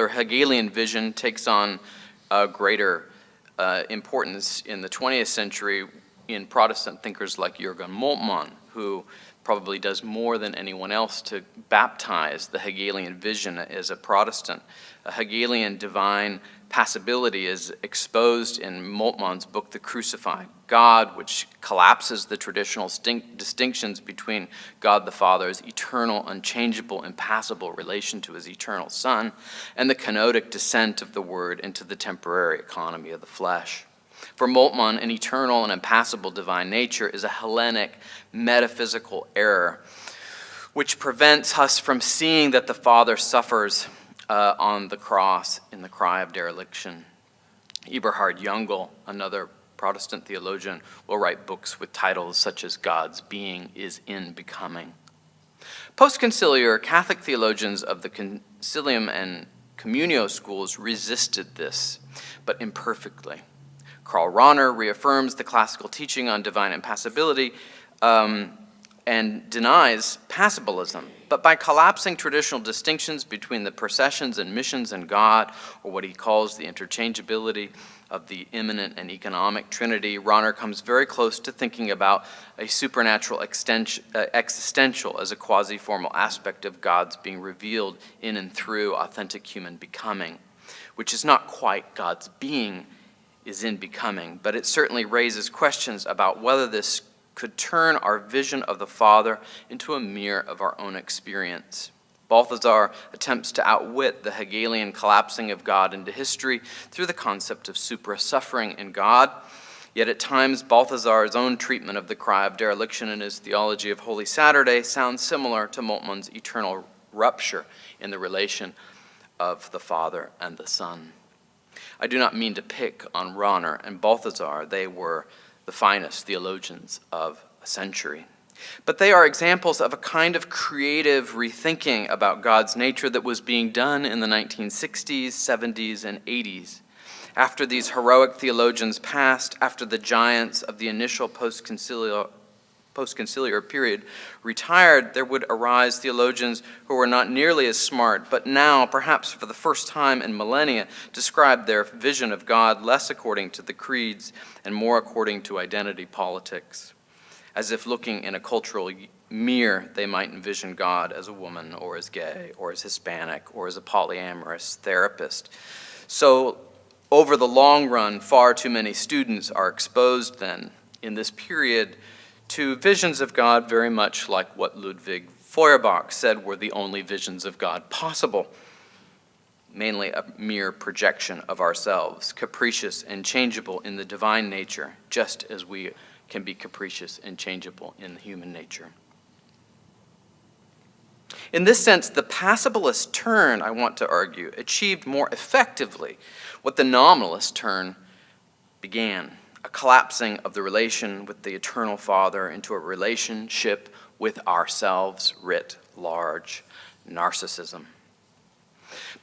S3: Hegelian vision takes on a greater importance in the 20th century in Protestant thinkers like Jürgen Moltmann, who probably does more than anyone else to baptize the Hegelian vision as a Protestant. A Hegelian divine passibility is exposed in Moltmann's book, The Crucified God, which collapses the traditional distinctions between God the Father's eternal, unchangeable, impassible relation to his eternal Son, and the kenotic descent of the Word into the temporary economy of the flesh. For Moltmann, an eternal and impassible divine nature is a Hellenic metaphysical error, which prevents us from seeing that the Father suffers on the cross in the cry of dereliction. Eberhard Jungel, another Protestant theologian, will write books with titles such as God's Being is in Becoming. Post-conciliar Catholic theologians of the Concilium and Communio schools resisted this, but imperfectly. Karl Rahner reaffirms the classical teaching on divine impassibility and denies passibilism, but by collapsing traditional distinctions between the processions and missions and God, or what he calls the interchangeability of the immanent and economic trinity, Rahner comes very close to thinking about a supernatural existential as a quasi-formal aspect of God's being revealed in and through authentic human becoming, which is not quite God's being is in becoming, but it certainly raises questions about whether this could turn our vision of the Father into a mirror of our own experience. Balthasar attempts to outwit the Hegelian collapsing of God into history through the concept of supra-suffering in God, yet at times Balthasar's own treatment of the cry of dereliction in his theology of Holy Saturday sounds similar to Moltmann's eternal rupture in the relation of the Father and the Son. I do not mean to pick on Rahner and Balthasar. They were the finest theologians of a century. But they are examples of a kind of creative rethinking about God's nature that was being done in the 1960s, 70s, and 80s. After these heroic theologians passed, after the giants of the initial post-conciliar period retired, there would arise theologians who were not nearly as smart, but now, perhaps for the first time in millennia, described their vision of God less according to the creeds and more according to identity politics. As if looking in a cultural mirror, they might envision God as a woman, or as gay, or as Hispanic, or as a polyamorous therapist. So, over the long run, far too many students are exposed then, in this period, to visions of God very much like what Ludwig Feuerbach said were the only visions of God possible, mainly a mere projection of ourselves, capricious and changeable in the divine nature, just as we can be capricious and changeable in the human nature. In this sense, the passibilist turn, I want to argue, achieved more effectively what the nominalist turn began, a collapsing of the relation with the eternal Father into a relationship with ourselves writ large, narcissism.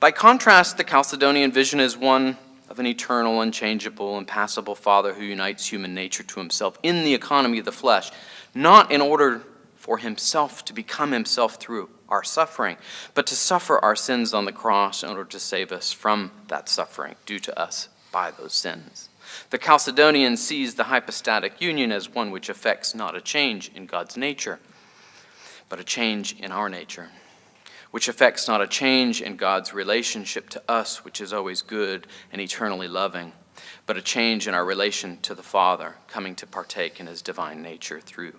S3: By contrast, the Chalcedonian vision is one of an eternal, unchangeable, impassible Father who unites human nature to himself in the economy of the flesh, not in order for himself to become himself through our suffering, but to suffer our sins on the cross in order to save us from that suffering due to us by those sins. The Chalcedonian sees the hypostatic union as one which affects not a change in God's nature, but a change in our nature, which affects not a change in God's relationship to us, which is always good and eternally loving, but a change in our relation to the Father, coming to partake in his divine nature through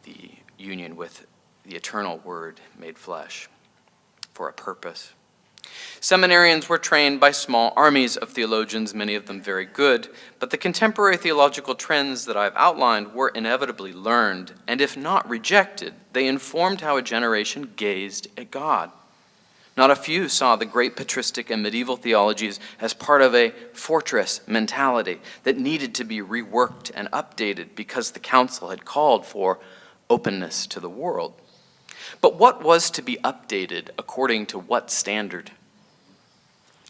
S3: the union with the eternal Word made flesh for a purpose. Seminarians were trained by small armies of theologians, many of them very good, but the contemporary theological trends that I've outlined were inevitably learned, and if not rejected, they informed how a generation gazed at God. Not a few saw the great patristic and medieval theologies as part of a fortress mentality that needed to be reworked and updated because the council had called for openness to the world. But what was to be updated according to what standard?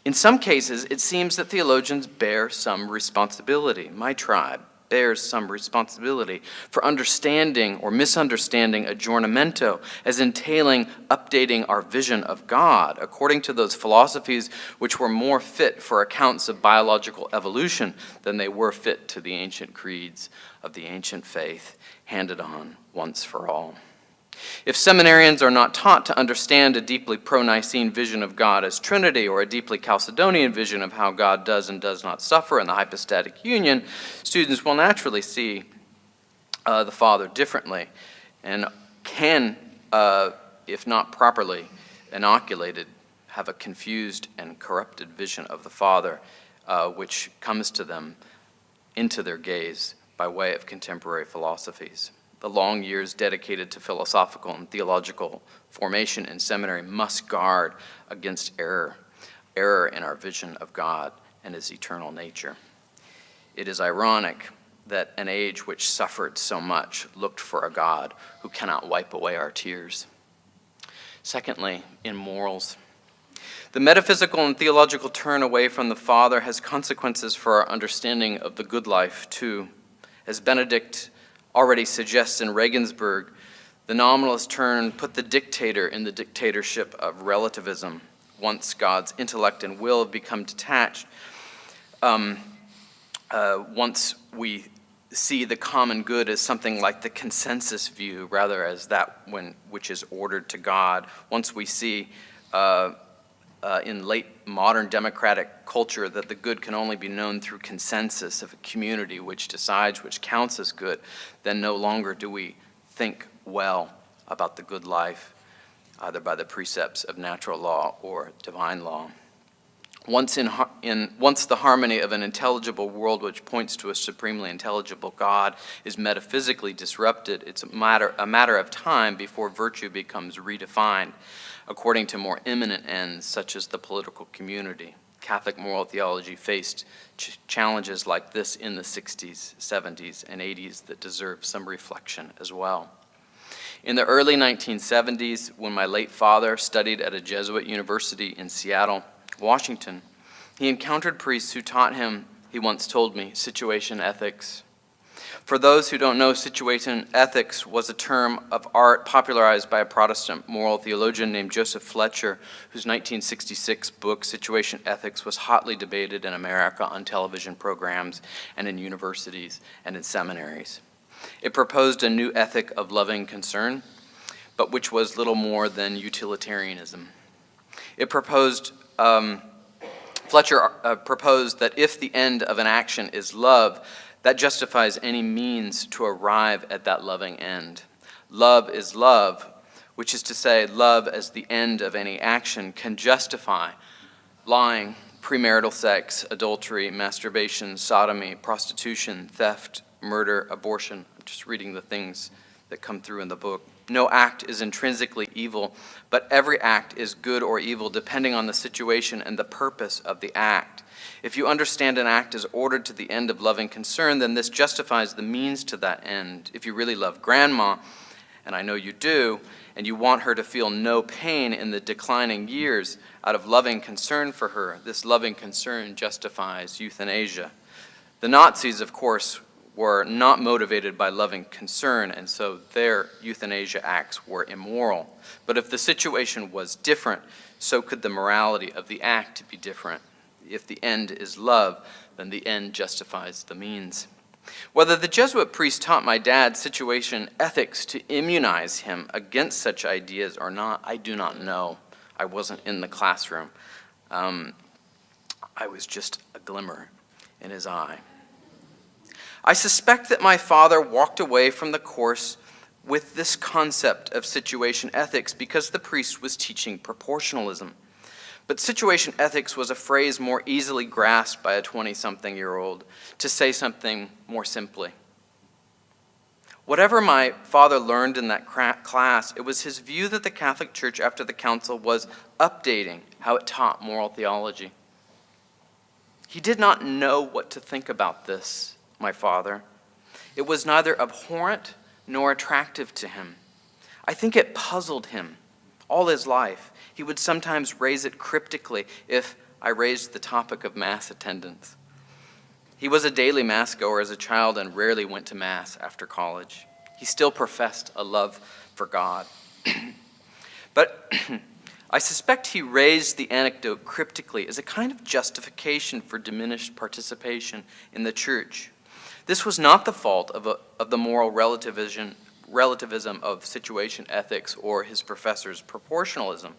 S3: In some cases, it seems that theologians bear some responsibility. My tribe bears some responsibility for understanding or misunderstanding aggiornamento as entailing updating our vision of God according to those philosophies which were more fit for accounts of biological evolution than they were fit to the ancient creeds of the ancient faith handed on once for all. If seminarians are not taught to understand a deeply pro-Nicene vision of God as Trinity or a deeply Chalcedonian vision of how God does and does not suffer in the hypostatic union, students will naturally see the Father differently and can, if not properly inoculated, have a confused and corrupted vision of the Father which comes to them into their gaze by way of contemporary philosophies. The long years dedicated to philosophical and theological formation in seminary must guard against error in our vision of God and his eternal nature. It is ironic that an age which suffered so much looked for a God who cannot wipe away our tears. Secondly, in morals, the metaphysical and theological turn away from the Father has consequences for our understanding of the good life, too. As Benedict already suggests in Regensburg, the nominalist turn put the dictator in the dictatorship of relativism. Once God's intellect and will have become detached, once we see the common good as something like the consensus view rather as that which is ordered to God, once we see in late modern democratic culture that the good can only be known through consensus of a community which decides which counts as good, then no longer do we think well about the good life, either by the precepts of natural law or divine law. Once the harmony of an intelligible world which points to a supremely intelligible God is metaphysically disrupted, it's a matter of time before virtue becomes redefined according to more imminent ends, such as the political community. Catholic moral theology faced challenges like this in the 60s, 70s, and 80s that deserve some reflection as well. In the early 1970s, when my late father studied at a Jesuit university in Seattle, Washington, he encountered priests who taught him, he once told me, situation ethics. For those who don't know, situation ethics was a term of art popularized by a Protestant moral theologian named Joseph Fletcher, whose 1966 book, Situation Ethics, was hotly debated in America on television programs and in universities and in seminaries. It proposed a new ethic of loving concern, but which was little more than utilitarianism. It proposed Fletcher proposed that if the end of an action is love, that justifies any means to arrive at that loving end. Love is love, which is to say, love as the end of any action can justify lying, premarital sex, adultery, masturbation, sodomy, prostitution, theft, murder, abortion. I'm just reading the things that come through in the book. No act is intrinsically evil, but every act is good or evil depending on the situation and the purpose of the act. If you understand an act as ordered to the end of loving concern, then this justifies the means to that end. If you really love grandma and I know you do, and you want her to feel no pain in the declining years out of loving concern for her. This loving concern justifies euthanasia. The Nazis, of course, were not motivated by loving concern, and so their euthanasia acts were immoral. But if the situation was different, so could the morality of the act be different. If the end is love, then the end justifies the means. Whether the Jesuit priest taught my dad situation ethics to immunize him against such ideas or not, I do not know. I wasn't in the classroom. I was just a glimmer in his eye. I suspect that my father walked away from the course with this concept of situation ethics because the priest was teaching proportionalism. But situation ethics was a phrase more easily grasped by a 20-something-year-old, to say something more simply. Whatever my father learned in that class, it was his view that the Catholic Church after the Council was updating how it taught moral theology. He did not know what to think about this, my father. It was neither abhorrent nor attractive to him. I think it puzzled him all his life. He would sometimes raise it cryptically if I raised the topic of Mass attendance. He was a daily Mass goer as a child and rarely went to Mass after college. He still professed a love for God. But I suspect he raised the anecdote cryptically as a kind of justification for diminished participation in the Church. This was not the fault of the moral relativism of situation ethics or his professor's proportionalism.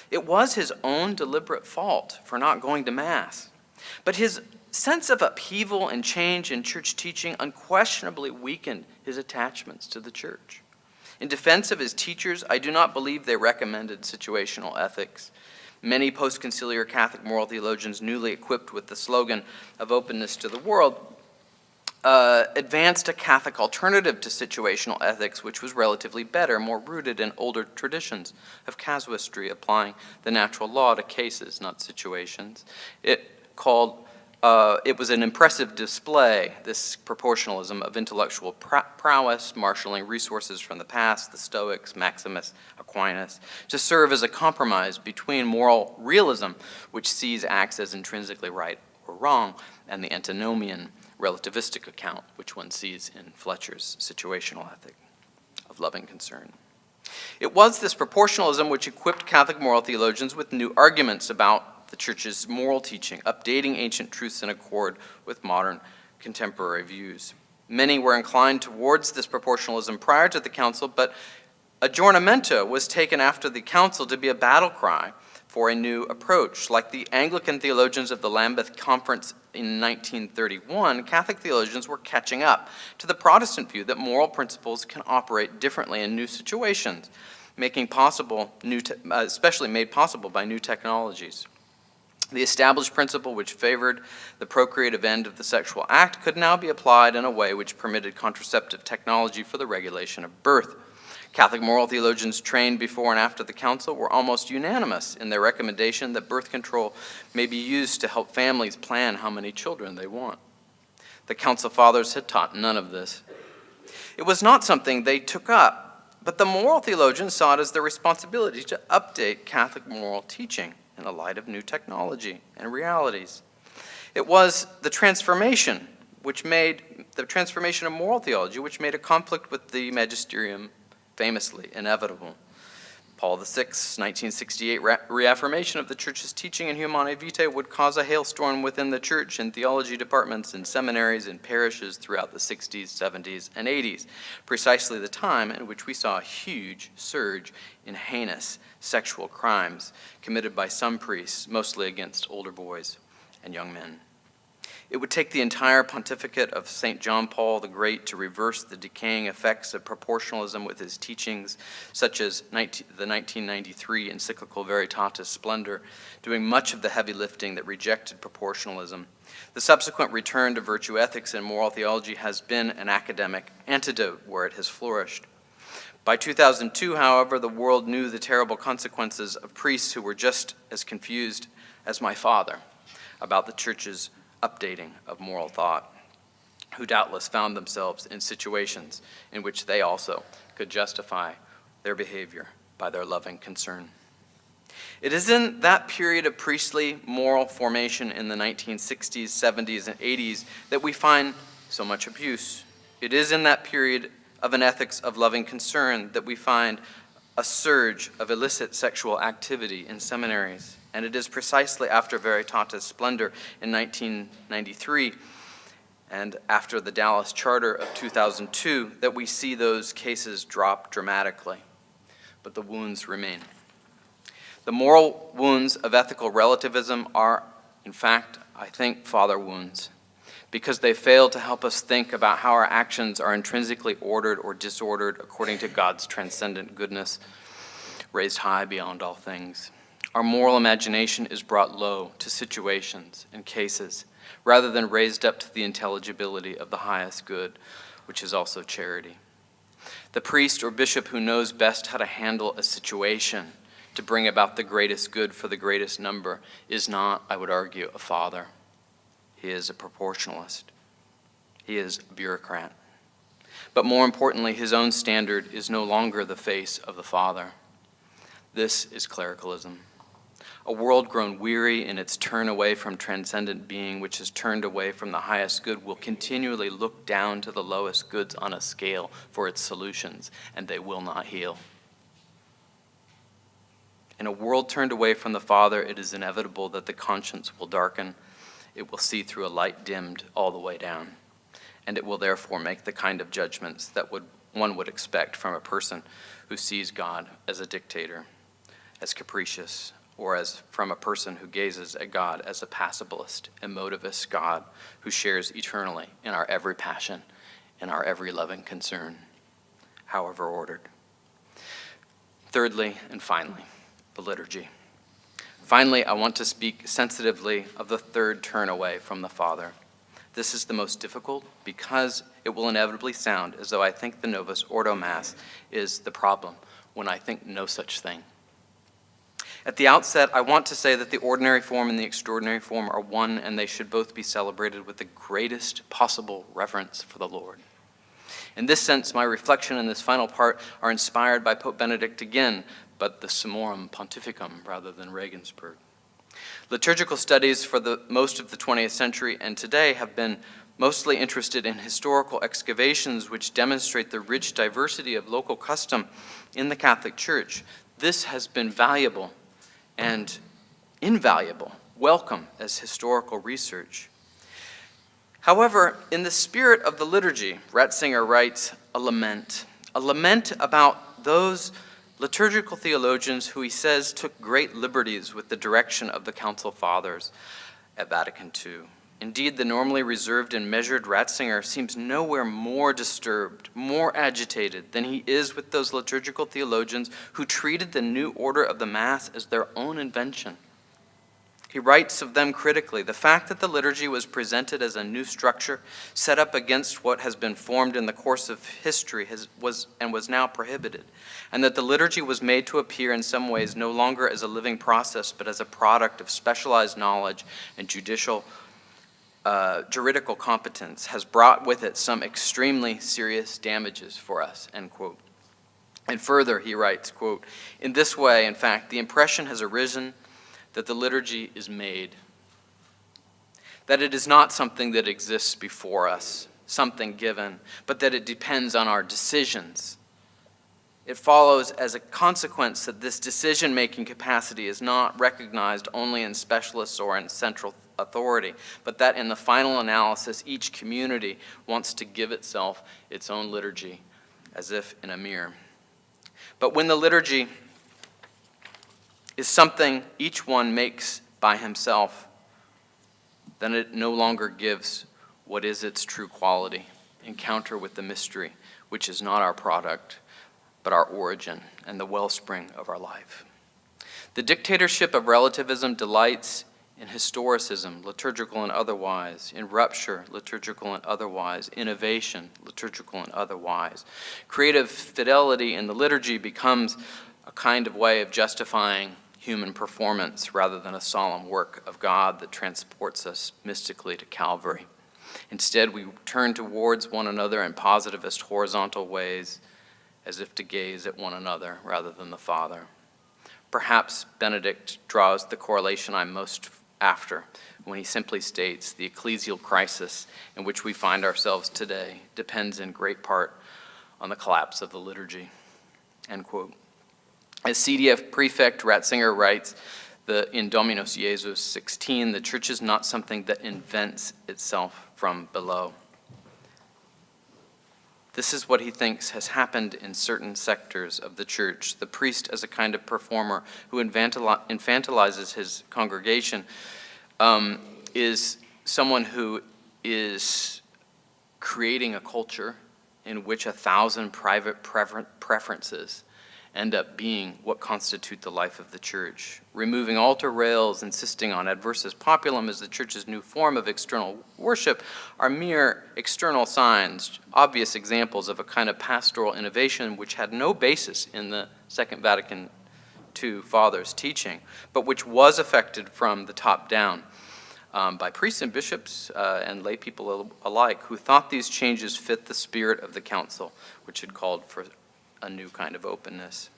S3: It was his own deliberate fault for not going to Mass. But his sense of upheaval and change in church teaching unquestionably weakened his attachments to the Church. In defense of his teachers, I do not believe they recommended situational ethics. Many post-conciliar Catholic moral theologians newly equipped with the slogan of openness to the world advanced a Catholic alternative to situational ethics, which was relatively better, more rooted in older traditions of casuistry, applying the natural law to cases, not situations. It was an impressive display, this proportionalism of intellectual prowess, marshaling resources from the past, the Stoics, Maximus, Aquinas, to serve as a compromise between moral realism, which sees acts as intrinsically right or wrong, and the antinomian relativistic account, which one sees in Fletcher's situational ethic of loving concern. It was this proportionalism which equipped Catholic moral theologians with new arguments about the Church's moral teaching, updating ancient truths in accord with modern contemporary views. Many were inclined towards this proportionalism prior to the Council, but aggiornamento was taken after the Council to be a battle cry for a new approach. Like the Anglican theologians of the Lambeth Conference in 1931, Catholic theologians were catching up to the Protestant view that moral principles can operate differently in new situations, especially made possible by new technologies. The established principle which favored the procreative end of the sexual act could now be applied in a way which permitted contraceptive technology for the regulation of birth. Catholic moral theologians trained before and after the Council were almost unanimous in their recommendation that birth control may be used to help families plan how many children they want. The Council Fathers had taught none of this. It was not something they took up, but the moral theologians saw it as their responsibility to update Catholic moral teaching in the light of new technology and realities. It was the transformation of moral theology which made a conflict with the magisterium famously inevitable. Paul VI's 1968 reaffirmation of the Church's teaching in Humanae Vitae would cause a hailstorm within the Church in theology departments and seminaries and parishes throughout the 60s, 70s, and 80s, precisely the time in which we saw a huge surge in heinous sexual crimes committed by some priests, mostly against older boys and young men. It would take the entire pontificate of St. John Paul the Great to reverse the decaying effects of proportionalism with his teachings, such as the 1993 encyclical Veritatis Splendor, doing much of the heavy lifting that rejected proportionalism. The subsequent return to virtue ethics and moral theology has been an academic antidote where it has flourished. By 2002, however, the world knew the terrible consequences of priests who were just as confused as my father about the Church's updating of moral thought. who doubtless found themselves in situations in which they also could justify their behavior by their loving concern. It is in that period of priestly moral formation in the 1960s, 70s, and 80s that we find so much abuse. It is in that period of an ethics of loving concern that we find a surge of illicit sexual activity in seminaries. And it is precisely after Veritatis Splendor in 1993 and after the Dallas Charter of 2002 that we see those cases drop dramatically. But the wounds remain. The moral wounds of ethical relativism are, in fact, I think, father wounds, because they fail to help us think about how our actions are intrinsically ordered or disordered according to God's transcendent goodness, raised high beyond all things. Our moral imagination is brought low to situations and cases, rather than raised up to the intelligibility of the highest good, which is also charity. The priest or bishop who knows best how to handle a situation to bring about the greatest good for the greatest number is not, I would argue, a father. He is a proportionalist. He is a bureaucrat. But more importantly, his own standard is no longer the face of the Father. This is clericalism. A world grown weary in its turn away from transcendent being, which is turned away from the highest good, will continually look down to the lowest goods on a scale for its solutions, and they will not heal. In a world turned away from the Father, it is inevitable that the conscience will darken. It will see through a light dimmed all the way down, and it will therefore make the kind of judgments that one would expect from a person who sees God as a dictator, as capricious, or as from a person who gazes at God as a passibilist, emotivist God who shares eternally in our every passion, in our every loving concern, however ordered. Thirdly and finally, the liturgy. Finally, I want to speak sensitively of the third turn away from the Father. This is the most difficult because it will inevitably sound as though I think the Novus Ordo Mass is the problem, when I think no such thing. At the outset, I want to say that the ordinary form and the extraordinary form are one, and they should both be celebrated with the greatest possible reverence for the Lord. In this sense, my reflection in this final part are inspired by Pope Benedict again, but the Summorum Pontificum rather than Regensburg. Liturgical studies for the most of the 20th century and today have been mostly interested in historical excavations which demonstrate the rich diversity of local custom in the Catholic Church. This has been valuable and invaluable, welcome as historical research. However, in the spirit of the liturgy, Ratzinger writes a lament about those liturgical theologians who he says took great liberties with the direction of the Council Fathers at Vatican II. Indeed, the normally reserved and measured Ratzinger seems nowhere more disturbed, more agitated than he is with those liturgical theologians who treated the new order of the Mass as their own invention. He writes of them critically, the fact that the liturgy was presented as a new structure set up against what has been formed in the course of history was now prohibited, and that the liturgy was made to appear in some ways no longer as a living process, but as a product of specialized knowledge and juridical competence, has brought with it some extremely serious damages for us, end quote. And further, he writes, quote, in this way, in fact, the impression has arisen that the liturgy is made, that it is not something that exists before us, something given, but that it depends on our decisions. It follows as a consequence that this decision-making capacity is not recognized only in specialists or in central authority, but that in the final analysis, each community wants to give itself its own liturgy, as if in a mirror. But when the liturgy is something each one makes by himself, then it no longer gives what is its true quality, encounter with the mystery, which is not our product, but our origin and the wellspring of our life. The dictatorship of relativism delights in historicism, liturgical and otherwise, in rupture, liturgical and otherwise, innovation, liturgical and otherwise. Creative fidelity in the liturgy becomes a kind of way of justifying human performance rather than a solemn work of God that transports us mystically to Calvary. Instead, we turn towards one another in positivist horizontal ways, as if to gaze at one another rather than the Father. Perhaps Benedict draws the correlation I'm most after when he simply states the ecclesial crisis in which we find ourselves today depends in great part on the collapse of the liturgy. End quote. As CDF prefect Ratzinger writes in Dominus Jesus 16, the church is not something that invents itself from below. This is what he thinks has happened in certain sectors of the church. The priest, as a kind of performer who infantilizes his congregation, is someone who is creating a culture in which 1,000 private preferences end up being what constitute the life of the church. Removing altar rails, insisting on adversus populum as the church's new form of external worship are mere external signs, obvious examples of a kind of pastoral innovation which had no basis in the Second Vatican II Fathers' teaching, but which was effected from the top down by priests and bishops and lay people alike who thought these changes fit the spirit of the council, which had called for a new kind of openness.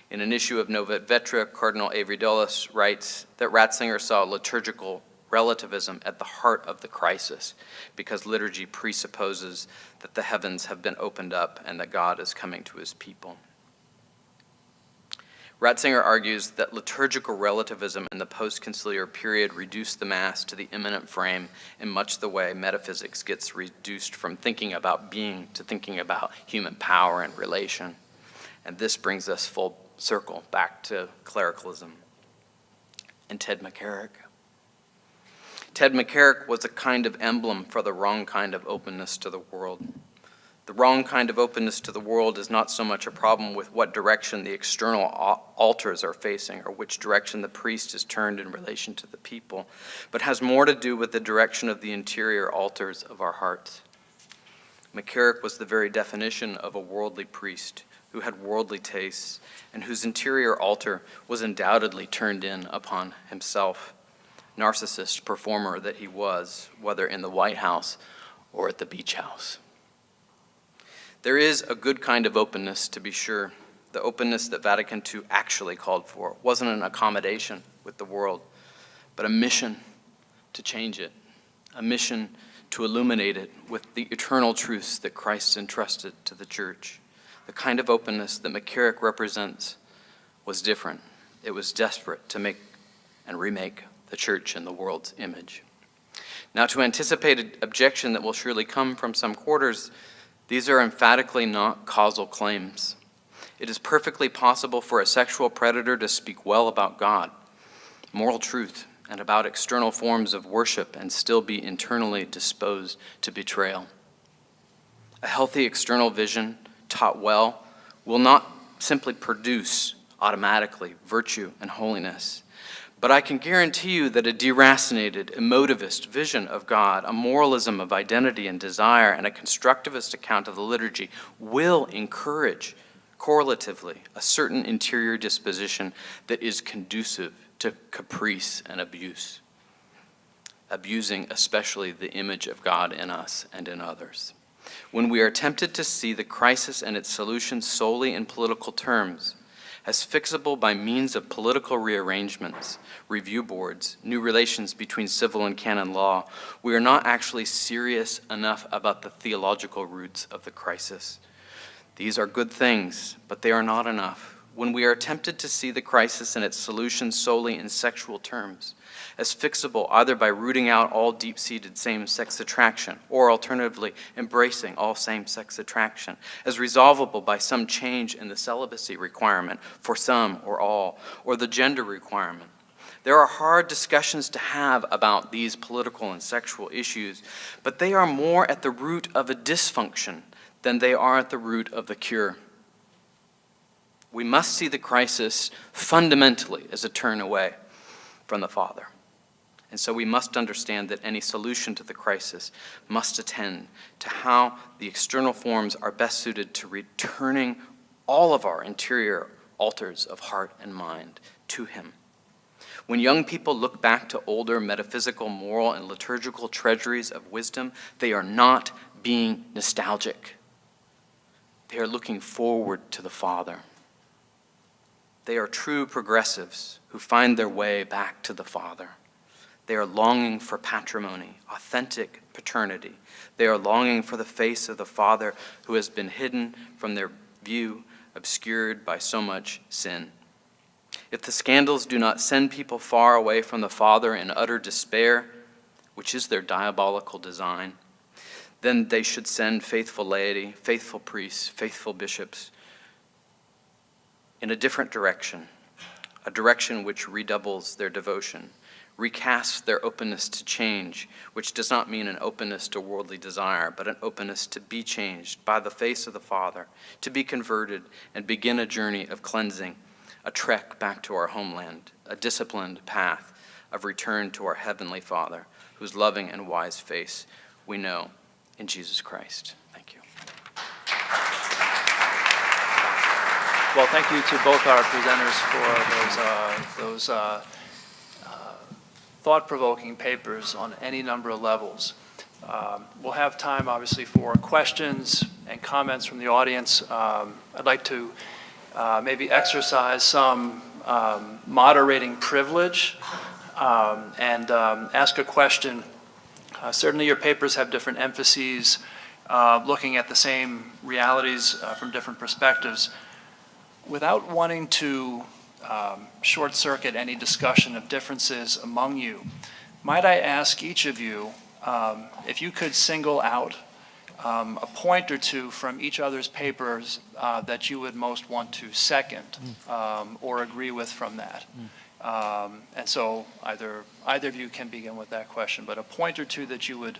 S3: In an issue of Nova et Vetra, Cardinal Avery Dulles writes that Ratzinger saw liturgical relativism at the heart of the crisis because liturgy presupposes that the heavens have been opened up and that God is coming to his people. Ratzinger argues that liturgical relativism in the post-conciliar period reduced the Mass to the immanent frame in much the way metaphysics gets reduced from thinking about being to thinking about human power and relation. And this brings us full circle back to clericalism and Ted McCarrick. Ted McCarrick was a kind of emblem for the wrong kind of openness to the world. The wrong kind of openness to the world is not so much a problem with what direction the external altars are facing or which direction the priest is turned in relation to the people, but has more to do with the direction of the interior altars of our hearts. McCarrick was the very definition of a worldly priest who had worldly tastes and whose interior altar was undoubtedly turned in upon himself, narcissist performer that he was, whether in the White House or at the beach house. There is a good kind of openness, to be sure. The openness that Vatican II actually called for wasn't an accommodation with the world, but a mission to change it, a mission to illuminate it with the eternal truths that Christ entrusted to the church. The kind of openness that McCarrick represents was different. It was desperate to make and remake the church in the world's image. Now, to anticipate an objection that will surely come from some quarters, these are emphatically not causal claims. It is perfectly possible for a sexual predator to speak well about God, moral truth, and about external forms of worship and still be internally disposed to betrayal. A healthy external vision, taught well, will not simply produce automatically virtue and holiness. But I can guarantee you that a deracinated, emotivist vision of God, a moralism of identity and desire, and a constructivist account of the liturgy will encourage, correlatively, a certain interior disposition that is conducive to caprice and abuse, abusing especially the image of God in us and in others. When we are tempted to see the crisis and its solution solely in political terms, as fixable by means of political rearrangements, review boards, new relations between civil and canon law, we are not actually serious enough about the theological roots of the crisis. These are good things, but they are not enough. When we are tempted to see the crisis and its solution solely in sexual terms, as fixable either by rooting out all deep-seated same-sex attraction or alternatively embracing all same-sex attraction, as resolvable by some change in the celibacy requirement for some or all, or the gender requirement. There are hard discussions to have about these political and sexual issues, but they are more at the root of a dysfunction than they are at the root of the cure. We must see the crisis fundamentally as a turn away from the Father. And so we must understand that any solution to the crisis must attend to how the external forms are best suited to returning all of our interior altars of heart and mind to Him. When young people look back to older metaphysical, moral, and liturgical treasuries of wisdom, they are not being nostalgic. They are looking forward to the Father. They are true progressives who find their way back to the Father. They are longing for patrimony, authentic paternity. They are longing for the face of the Father who has been hidden from their view, obscured by so much sin. If the scandals do not send people far away from the Father in utter despair, which is their diabolical design, then they should send faithful laity, faithful priests, faithful bishops in a different direction, a direction which redoubles their devotion, recasts their openness to change, which does not mean an openness to worldly desire, but an openness to be changed by the face of the Father, to be converted and begin a journey of cleansing, a trek back to our homeland, a disciplined path of return to our Heavenly Father, whose loving and wise face we know in Jesus Christ. Thank you.
S1: Well, thank you to both our presenters for those thought-provoking papers on any number of levels. We'll have time, obviously, for questions and comments from the audience. I'd like to maybe exercise some moderating privilege and ask a question. Certainly your papers have different emphases, looking at the same realities from different perspectives. Without wanting to short-circuit any discussion of differences among you, might I ask each of you if you could single out a point or two from each other's papers that you would most want to second or agree with from that. And so either of you can begin with that question, but a point or two that you would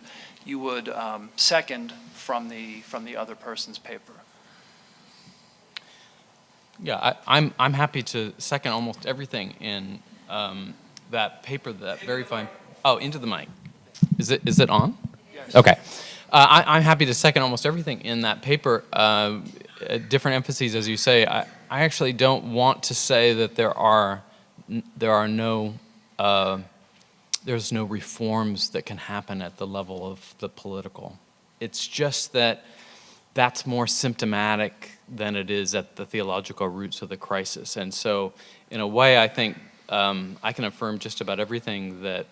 S1: second from the other person's paper.
S4: Yeah, I'm happy to second almost everything in that paper. That very fine. Oh, into the mic. Is it on?
S1: Yes.
S4: Okay. I'm happy to second almost everything in that paper. Different emphases, as you say. I actually don't want to say that there's no reforms that can happen at the level of the political. It's just that that's more symptomatic than it is at the theological roots of the crisis. And so, in a way, I think I can affirm just about everything that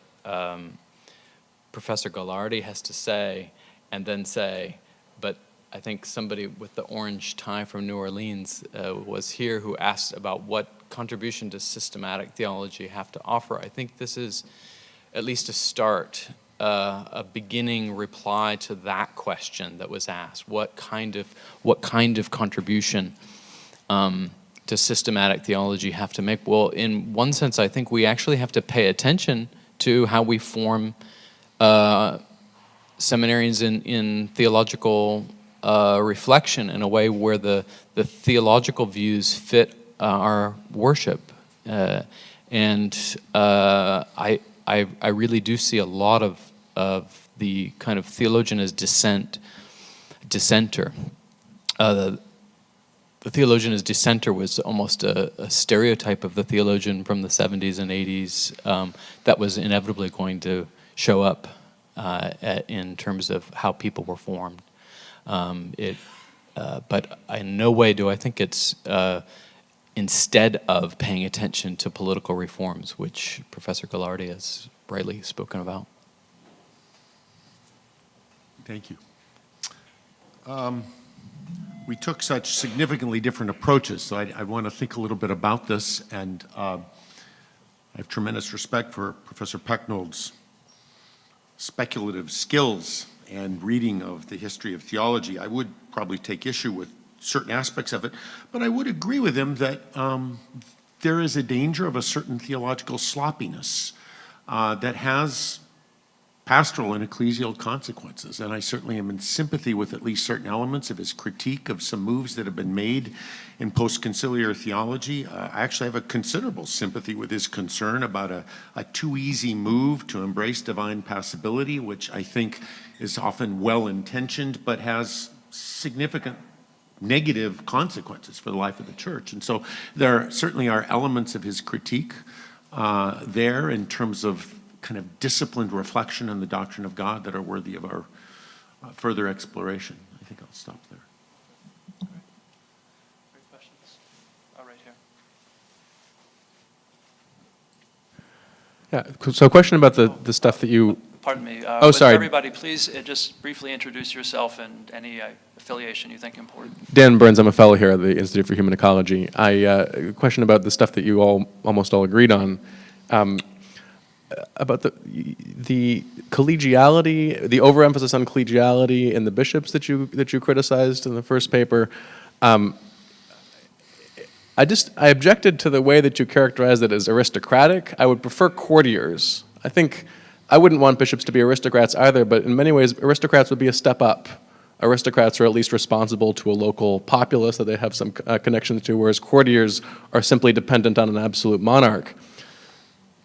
S4: Professor Gaillaredtz has to say, and then say, but I think somebody with the orange tie from New Orleans was here who asked about what contribution does systematic theology have to offer. I think this is at least a start, a beginning reply to that question that was asked. What kind of contribution does systematic theology have to make? Well, in one sense, I think we actually have to pay attention to how we form seminarians in theological reflection in a way where the theological views fit our worship. And I really do see a lot of the kind of theologian as dissenter. The theologian as dissenter was almost a stereotype of the theologian from the 70s and 80s that was inevitably going to show up in terms of how people were formed. But in no way do I think it's instead of paying attention to political reforms, which Professor Gaillaredtz has rightly spoken about.
S2: Thank you. We took such significantly different approaches, so I want to think a little bit about this, and I have tremendous respect for Professor Pecknold's speculative skills and reading of the history of theology. I would probably take issue with certain aspects of it, but I would agree with him that there is a danger of a certain theological sloppiness that has pastoral and ecclesial consequences, and I certainly am in sympathy with at least certain elements of his critique of some moves that have been made in post-conciliar theology. I actually have a considerable sympathy with his concern about a too easy move to embrace divine passibility, which I think is often well-intentioned but has significant negative consequences for the life of the church. And so there certainly are elements of his critique there in terms of kind of disciplined reflection on the doctrine of God that are worthy of our further exploration. I think I'll stop there.
S1: Great questions. Right here.
S5: Yeah, so a question about the stuff that you,
S1: Pardon me.
S5: Oh,
S1: would
S5: sorry.
S1: Everybody, please just briefly introduce yourself and any affiliation you think important.
S5: Dan Burns, I'm a fellow here at the Institute for Human Ecology. A question about the stuff that you almost all agreed on, about the collegiality, the overemphasis on collegiality in the bishops that you criticized in the first paper. I objected to the way that you characterized it as aristocratic. I would prefer courtiers. I think I wouldn't want bishops to be aristocrats either, but in many ways, aristocrats would be a step up. Aristocrats are at least responsible to a local populace that they have some connection to, whereas courtiers are simply dependent on an absolute monarch.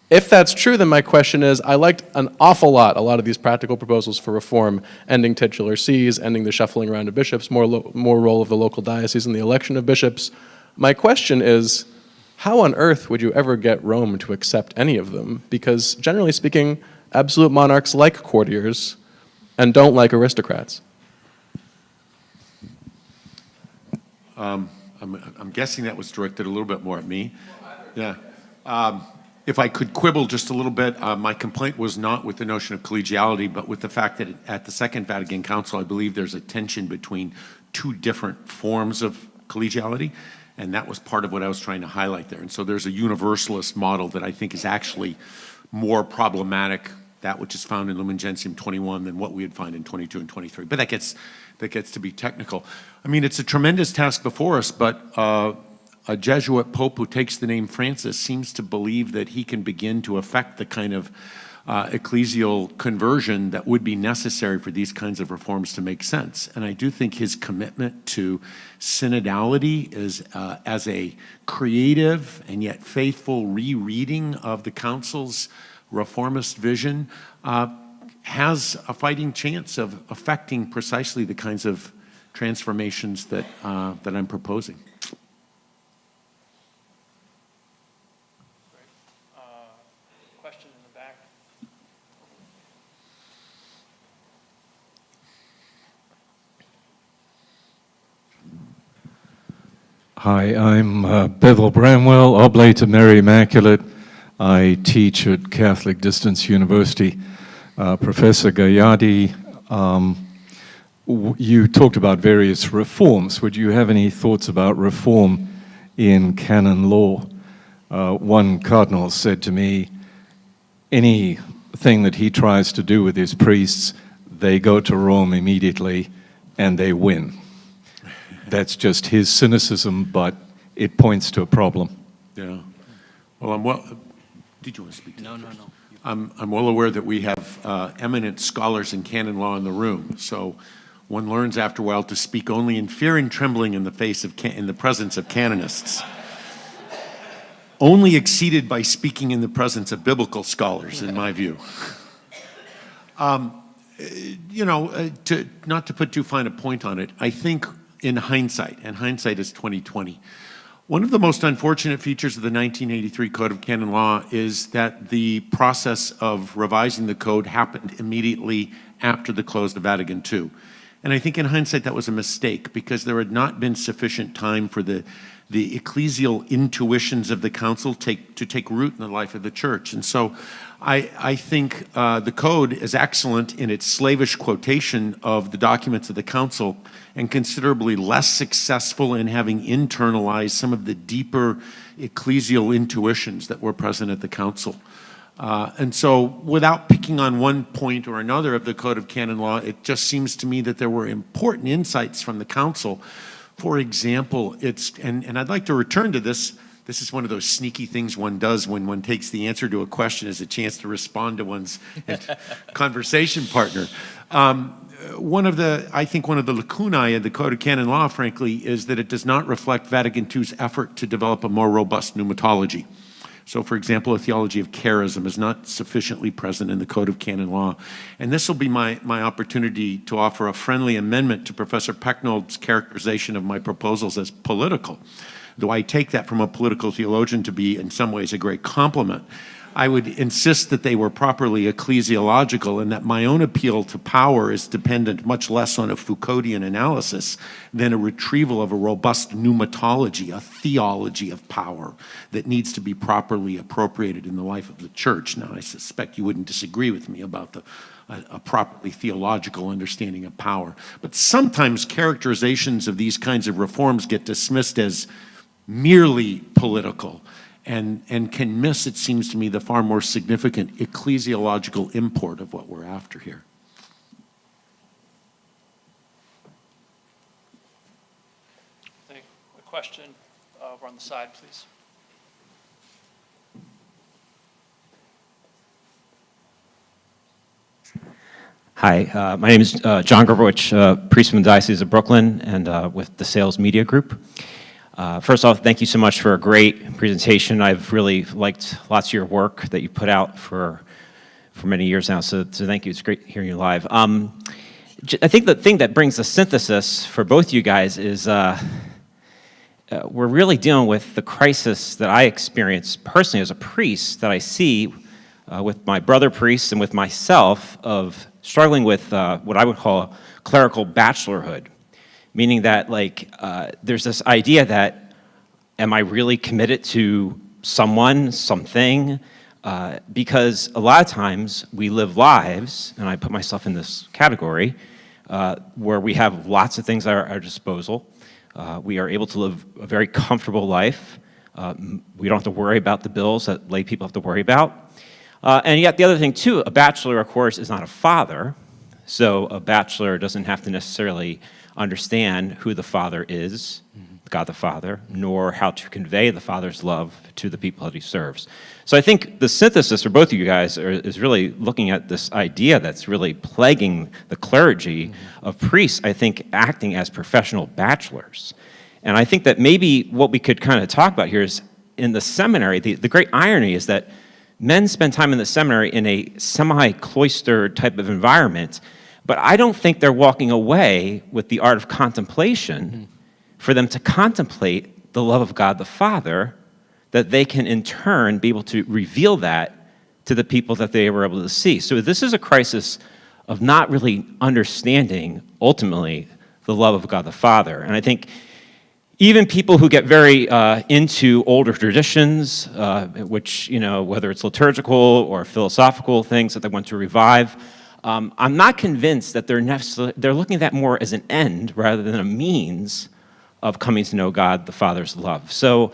S5: If that's true, then my question is, I liked an awful lot of these practical proposals for reform, ending titular sees, ending the shuffling around of bishops, more role of the local diocese in the election of bishops. My question is, how on earth would you ever get Rome to accept any of them? Because generally speaking, absolute monarchs like courtiers and don't like aristocrats.
S2: I'm guessing that was directed a little bit more at me. Yeah. If I could quibble just a little bit, my complaint was not with the notion of collegiality, but with the fact that at the Second Vatican Council, I believe there's a tension between two different forms of collegiality, and that was part of what I was trying to highlight there. And so there's a universalist model that I think is actually more problematic, that which is found in Lumen Gentium 21, than what we would find in 22 and 23. But that gets to be technical. I mean, it's a tremendous task before us, but a Jesuit pope who takes the name Francis seems to believe that he can begin to affect the kind of ecclesial conversion that would be necessary for these kinds of reforms to make sense. And I do think his commitment to synodality is as a creative and yet faithful rereading of the Council's reformist vision has a fighting chance of affecting precisely the kinds of transformations that I'm proposing.
S1: Question in the back.
S6: Hi, I'm Bethel Bramwell, Oblate of Mary Immaculate. I teach at Catholic Distance University. Professor Gaillaredtz, you talked about various reforms. Would you have any thoughts about reform in canon law? One cardinal said to me, anything that he tries to do with his priests, they go to Rome immediately and they win. That's just his cynicism, but it points to a problem.
S2: Yeah. Well, did you want to speak to that?
S3: No.
S2: I'm well aware that we have eminent scholars in canon law in the room, so one learns after a while to speak only in fear and trembling in the presence of canonists. Only exceeded by speaking in the presence of biblical scholars, in my view. Not to put too fine a point on it, I think in hindsight, and hindsight is 2020, one of the most unfortunate features of the 1983 Code of Canon Law is that the process of revising the code happened immediately after the close of Vatican II. And I think in hindsight that was a mistake because there had not been sufficient time for the ecclesial intuitions of the council to take root in the life of the church. And so I think the code is excellent in its slavish quotation of the documents of the council and considerably less successful in having internalized some of the deeper ecclesial intuitions that were present at the council. And so without picking on one point or another of the Code of Canon Law, it just seems to me that there were important insights from the council. For example, and I'd like to return to this. This is one of those sneaky things one does when one takes the answer to a question as a chance to respond to one's conversation partner. I think one of the lacunae of the Code of Canon Law, frankly, is that it does not reflect Vatican II's effort to develop a more robust pneumatology. So, for example, a theology of charism is not sufficiently present in the Code of Canon Law. And this will be my opportunity to offer a friendly amendment to Professor Pecknold's characterization of my proposals as political. though I take that from a political theologian to be in some ways a great compliment. I would insist that they were properly ecclesiological and that my own appeal to power is dependent much less on a Foucauldian analysis than a retrieval of a robust pneumatology, a theology of power that needs to be properly appropriated in the life of the church. Now, I suspect you wouldn't disagree with me about a properly theological understanding of power. But sometimes characterizations of these kinds of reforms get dismissed as merely political and can miss, it seems to me, the far more significant ecclesiological import of what we're after here.
S1: A question over on the side, please.
S7: Hi, my name is John Grubowich, priest from the Diocese of Brooklyn and with the Sales Media Group. First off, thank you so much for a great presentation. I've really liked lots of your work that you put out for many years now, so thank you. It's great hearing you live. I think the thing that brings the synthesis for both you guys is we're really dealing with the crisis that I experience personally as a priest, that I see with my brother priests and with myself, of struggling with what I would call clerical bachelorhood. Meaning that, there's this idea that, am I really committed to someone, something? Because a lot of times we live lives, and I put myself in this category, where we have lots of things at our disposal. We are able to live a very comfortable life. We don't have to worry about the bills that lay people have to worry about. And yet the other thing too, a bachelor, of course, is not a father. So a bachelor doesn't have to necessarily understand who the Father is, God the Father, nor how to convey the Father's love to the people that he serves. So I think the synthesis for both of you guys is really looking at this idea that's really plaguing the clergy of priests, I think, acting as professional bachelors. And I think that maybe what we could kind of talk about here is, in the seminary, the great irony is that men spend time in the seminary in a semi-cloistered type of environment, but I don't think they're walking away with the art of contemplation for them to contemplate the love of God the Father, that they can in turn be able to reveal that to the people that they were able to see. So this is a crisis of not really understanding, ultimately, the love of God the Father. And I think even people who get very into older traditions, which, whether it's liturgical or philosophical things that they want to revive, I'm not convinced that they're looking at that more as an end rather than a means of coming to know God the Father's love. So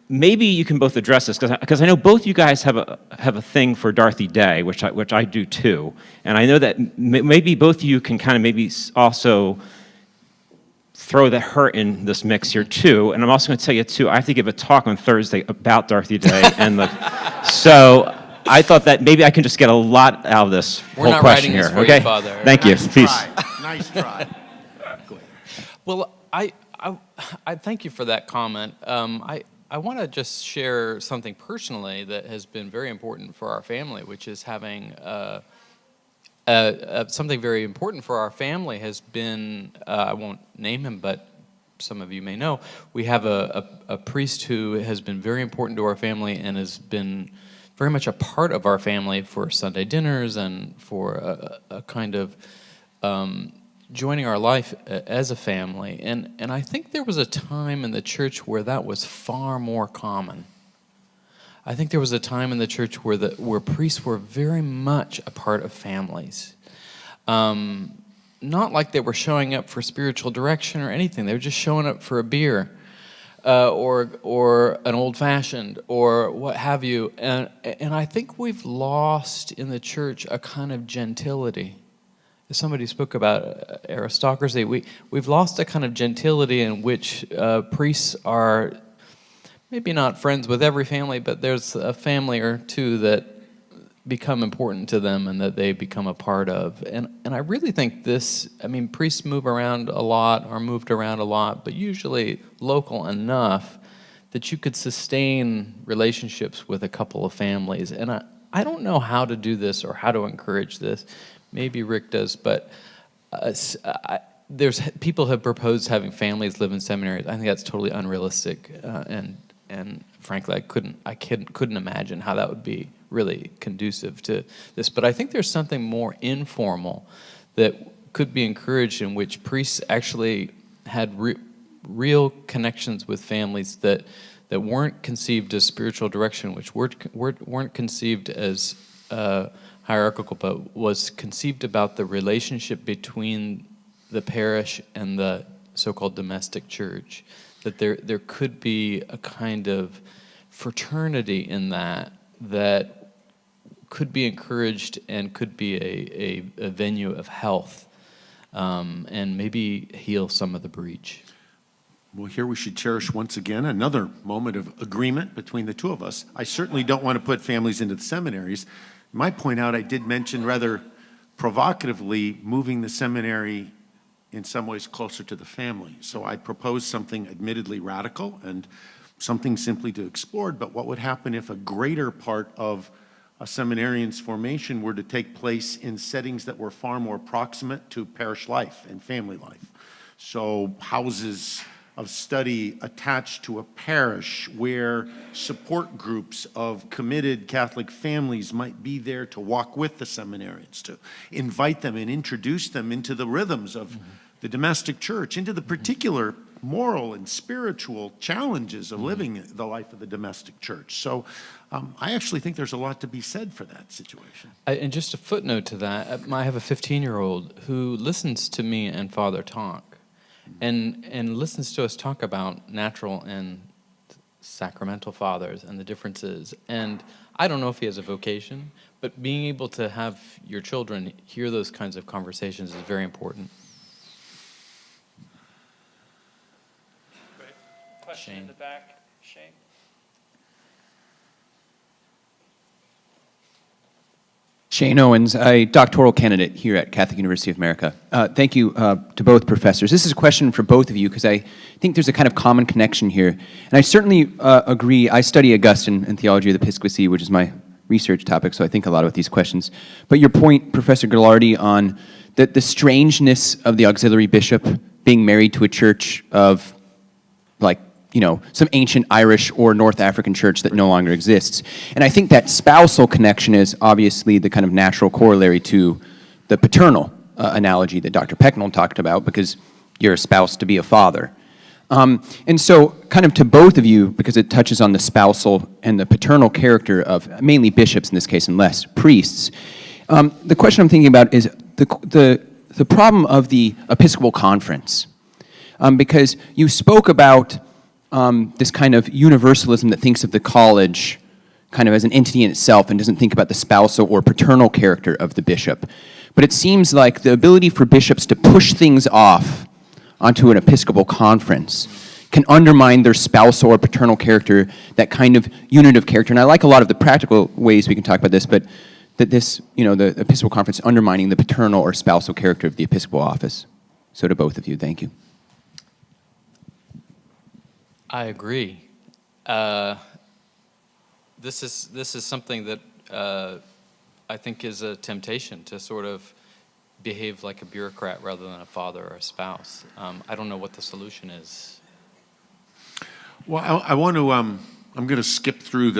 S7: maybe you can both address this, because I know both you guys have a thing for Dorothy Day, which I do too, and I know that maybe both of you can kind of maybe also throw her in this mix here too. And I'm also going to tell you too, I have to give a talk on Thursday about Dorothy Day, and so I thought that maybe I can just get a lot out of this whole question here. Okay,
S4: Father.
S7: Thank you. Peace.
S2: Nice try.
S4: Well, I thank you for that comment. I want to just share something personally that has been very important for our family, which is having something very important for our family has been, I won't name him, but some of you may know, we have a priest who has been very important to our family and has been very much a part of our family for Sunday dinners and for a kind of joining our life as a family. And I think there was a time in the church where that was far more common. I think there was a time in the church where priests were very much a part of families. Not like they were showing up for spiritual direction or anything. They were just showing up for a beer or an old-fashioned or what have you. And I think we've lost in the church a kind of gentility. Somebody spoke about aristocracy. We've lost a kind of gentility in which priests are maybe not friends with every family, but there's a family or two that become important to them and that they become a part of. And I really think priests move around a lot, or moved around a lot, but usually local enough that you could sustain relationships with a couple of families. And I don't know how to do this or how to encourage this. Maybe Rick does, but people have proposed having families live in seminaries. I think that's totally unrealistic, and frankly, I couldn't imagine how that would be really conducive to this. But I think there's something more informal that could be encouraged, in which priests actually had real connections with families that weren't conceived as spiritual direction, which weren't conceived as hierarchical, but was conceived about the relationship between the parish and the so-called domestic church. That there could be a kind of fraternity in that could be encouraged and could be a venue of health, and maybe heal some of the breach.
S2: Well, here we should cherish once again another moment of agreement between the two of us. I certainly don't want to put families into the seminaries. You might point out I did mention rather provocatively moving the seminary in some ways closer to the family. So I proposed something admittedly radical and something simply to explore, but what would happen if a greater part of a seminarian's formation were to take place in settings that were far more proximate to parish life and family life? So houses of study attached to a parish where support groups of committed Catholic families might be there to walk with the seminarians, to invite them and introduce them into the rhythms of the domestic church, into the particular moral and spiritual challenges of living the life of the domestic church. So I actually think there's a lot to be said for that situation.
S4: And just a footnote to that, I have a 15-year-old who listens to me and Father talk, and listens to us talk about natural and sacramental fathers and the differences. And I don't know if he has a vocation, but being able to have your children hear those kinds of conversations is very important.
S1: Great. Question in the back, Shane.
S8: Shane Owens, a doctoral candidate here at Catholic University of America. Thank you to both professors. This is a question for both of you because I think there's a kind of common connection here. And I certainly agree. I study Augustine and theology of the episcopacy, which is my research topic, so I think a lot about these questions. But your point, Professor Gaillaredtz, on the strangeness of the auxiliary bishop being married to a church of, like, you know, some ancient Irish or North African church that no longer exists. And I think that spousal connection is obviously the kind of natural corollary to the paternal analogy that Dr. Pecknold talked about, because you're a spouse to be a father. And so kind of to both of you, because it touches on the spousal and the paternal character of mainly bishops in this case and less priests, the question I'm thinking about is the problem of the Episcopal Conference. Because you spoke about this kind of universalism that thinks of the college kind of as an entity in itself and doesn't think about the spousal or paternal character of the bishop. But it seems like the ability for bishops to push things off onto an Episcopal Conference can undermine their spousal or paternal character, that kind of unitive character. And I like a lot of the practical ways we can talk about this, but that this, you know, the Episcopal Conference undermining the paternal or spousal character of the Episcopal office. So to both of you, thank you.
S4: I agree. This is something that I think is a temptation to sort of behave like a bureaucrat rather than a father or a spouse. I don't know what the solution is.
S2: Well, I want to, I'm going to skip through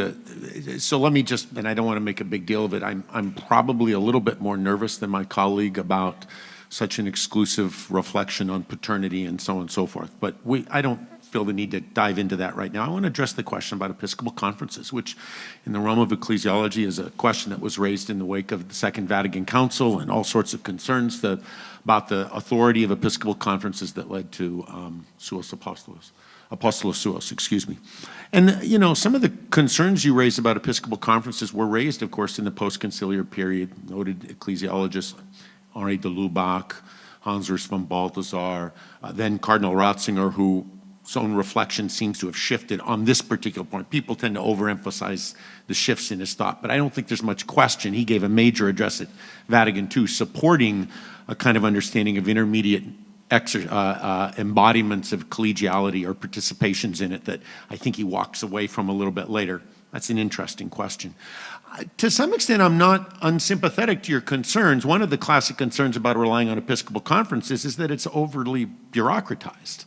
S2: so let me just, and I don't want to make a big deal of it, I'm probably a little bit more nervous than my colleague about such an exclusive reflection on paternity and so on and so forth. But I don't feel the need to dive into that right now. I want to address the question about Episcopal conferences, which in the realm of ecclesiology is a question that was raised in the wake of the Second Vatican Council and all sorts of concerns about the authority of Episcopal conferences that led to Apostolos Suos, excuse me. And, you know, some of the concerns you raised about Episcopal conferences were raised, of course, in the post-conciliar period. Noted ecclesiologists Henri de Lubac, Hans-Urs von Balthasar, then Cardinal Ratzinger, whose own reflection seems to have shifted on this particular point. People tend to overemphasize the shifts in his thought, but I don't think there's much question. He gave a major address at Vatican II supporting a kind of understanding of intermediate embodiments of collegiality or participations in it that I think he walks away from a little bit later. That's an interesting question. To some extent, I'm not unsympathetic to your concerns. One of the classic concerns about relying on Episcopal conferences is that it's overly bureaucratized.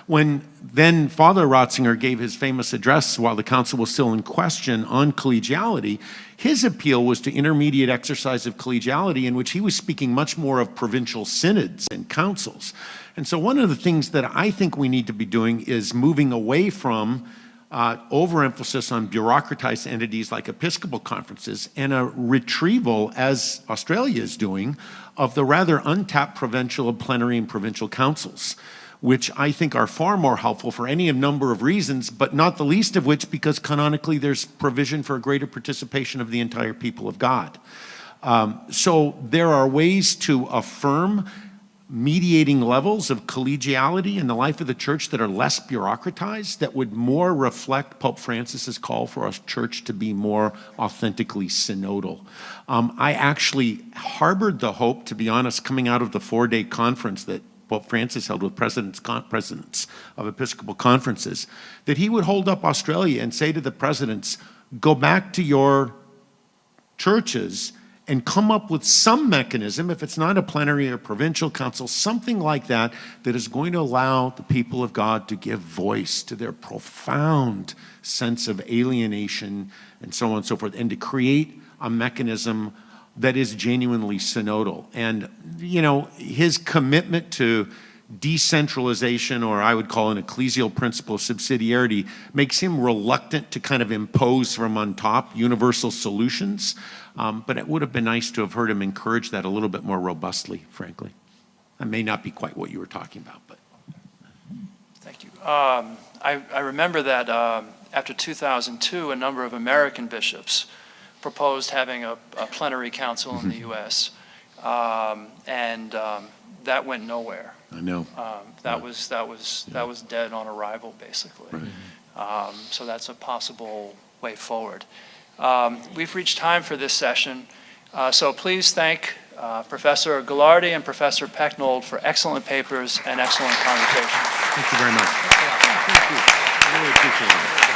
S2: When then Father Ratzinger gave his famous address while the council was still in question on collegiality, his appeal was to intermediate exercise of collegiality, in which he was speaking much more of provincial synods and councils. And so one of the things that I think we need to be doing is moving away from overemphasis on bureaucratized entities like Episcopal conferences and a retrieval, as Australia is doing, of the rather untapped provincial, plenary, and provincial councils, which I think are far more helpful for any number of reasons, but not the least of which because canonically there's provision for a greater participation of the entire people of God. So there are ways to affirm mediating levels of collegiality in the life of the church that are less bureaucratized, that would more reflect Pope Francis's call for our church to be more authentically synodal. I actually harbored the hope, to be honest, coming out of the 4-day conference that Pope Francis held with presidents of Episcopal conferences, that he would hold up Australia and say to the presidents, go back to your churches and come up with some mechanism, if it's not a plenary or provincial council, something like that, that is going to allow the people of God to give voice to their profound sense of alienation and so on and so forth, and to create a mechanism that is genuinely synodal. And, you know, his commitment to decentralization, or I would call an ecclesial principle of subsidiarity, makes him reluctant to kind of impose from on top universal solutions. But it would have been nice to have heard him encourage that a little bit more robustly, frankly. That may not be quite what you were talking about, but.
S1: Thank you. I remember that after 2002, a number of American bishops proposed having a plenary council in the U.S., and that went nowhere.
S2: I know.
S1: That was dead on arrival, basically.
S2: Right.
S1: So that's a possible way forward. We've reached time for this session, so please thank Professor Gaillaredtz and Professor Pecknold for excellent papers and excellent conversations.
S2: Thank you very much. Thank you. I really appreciate it.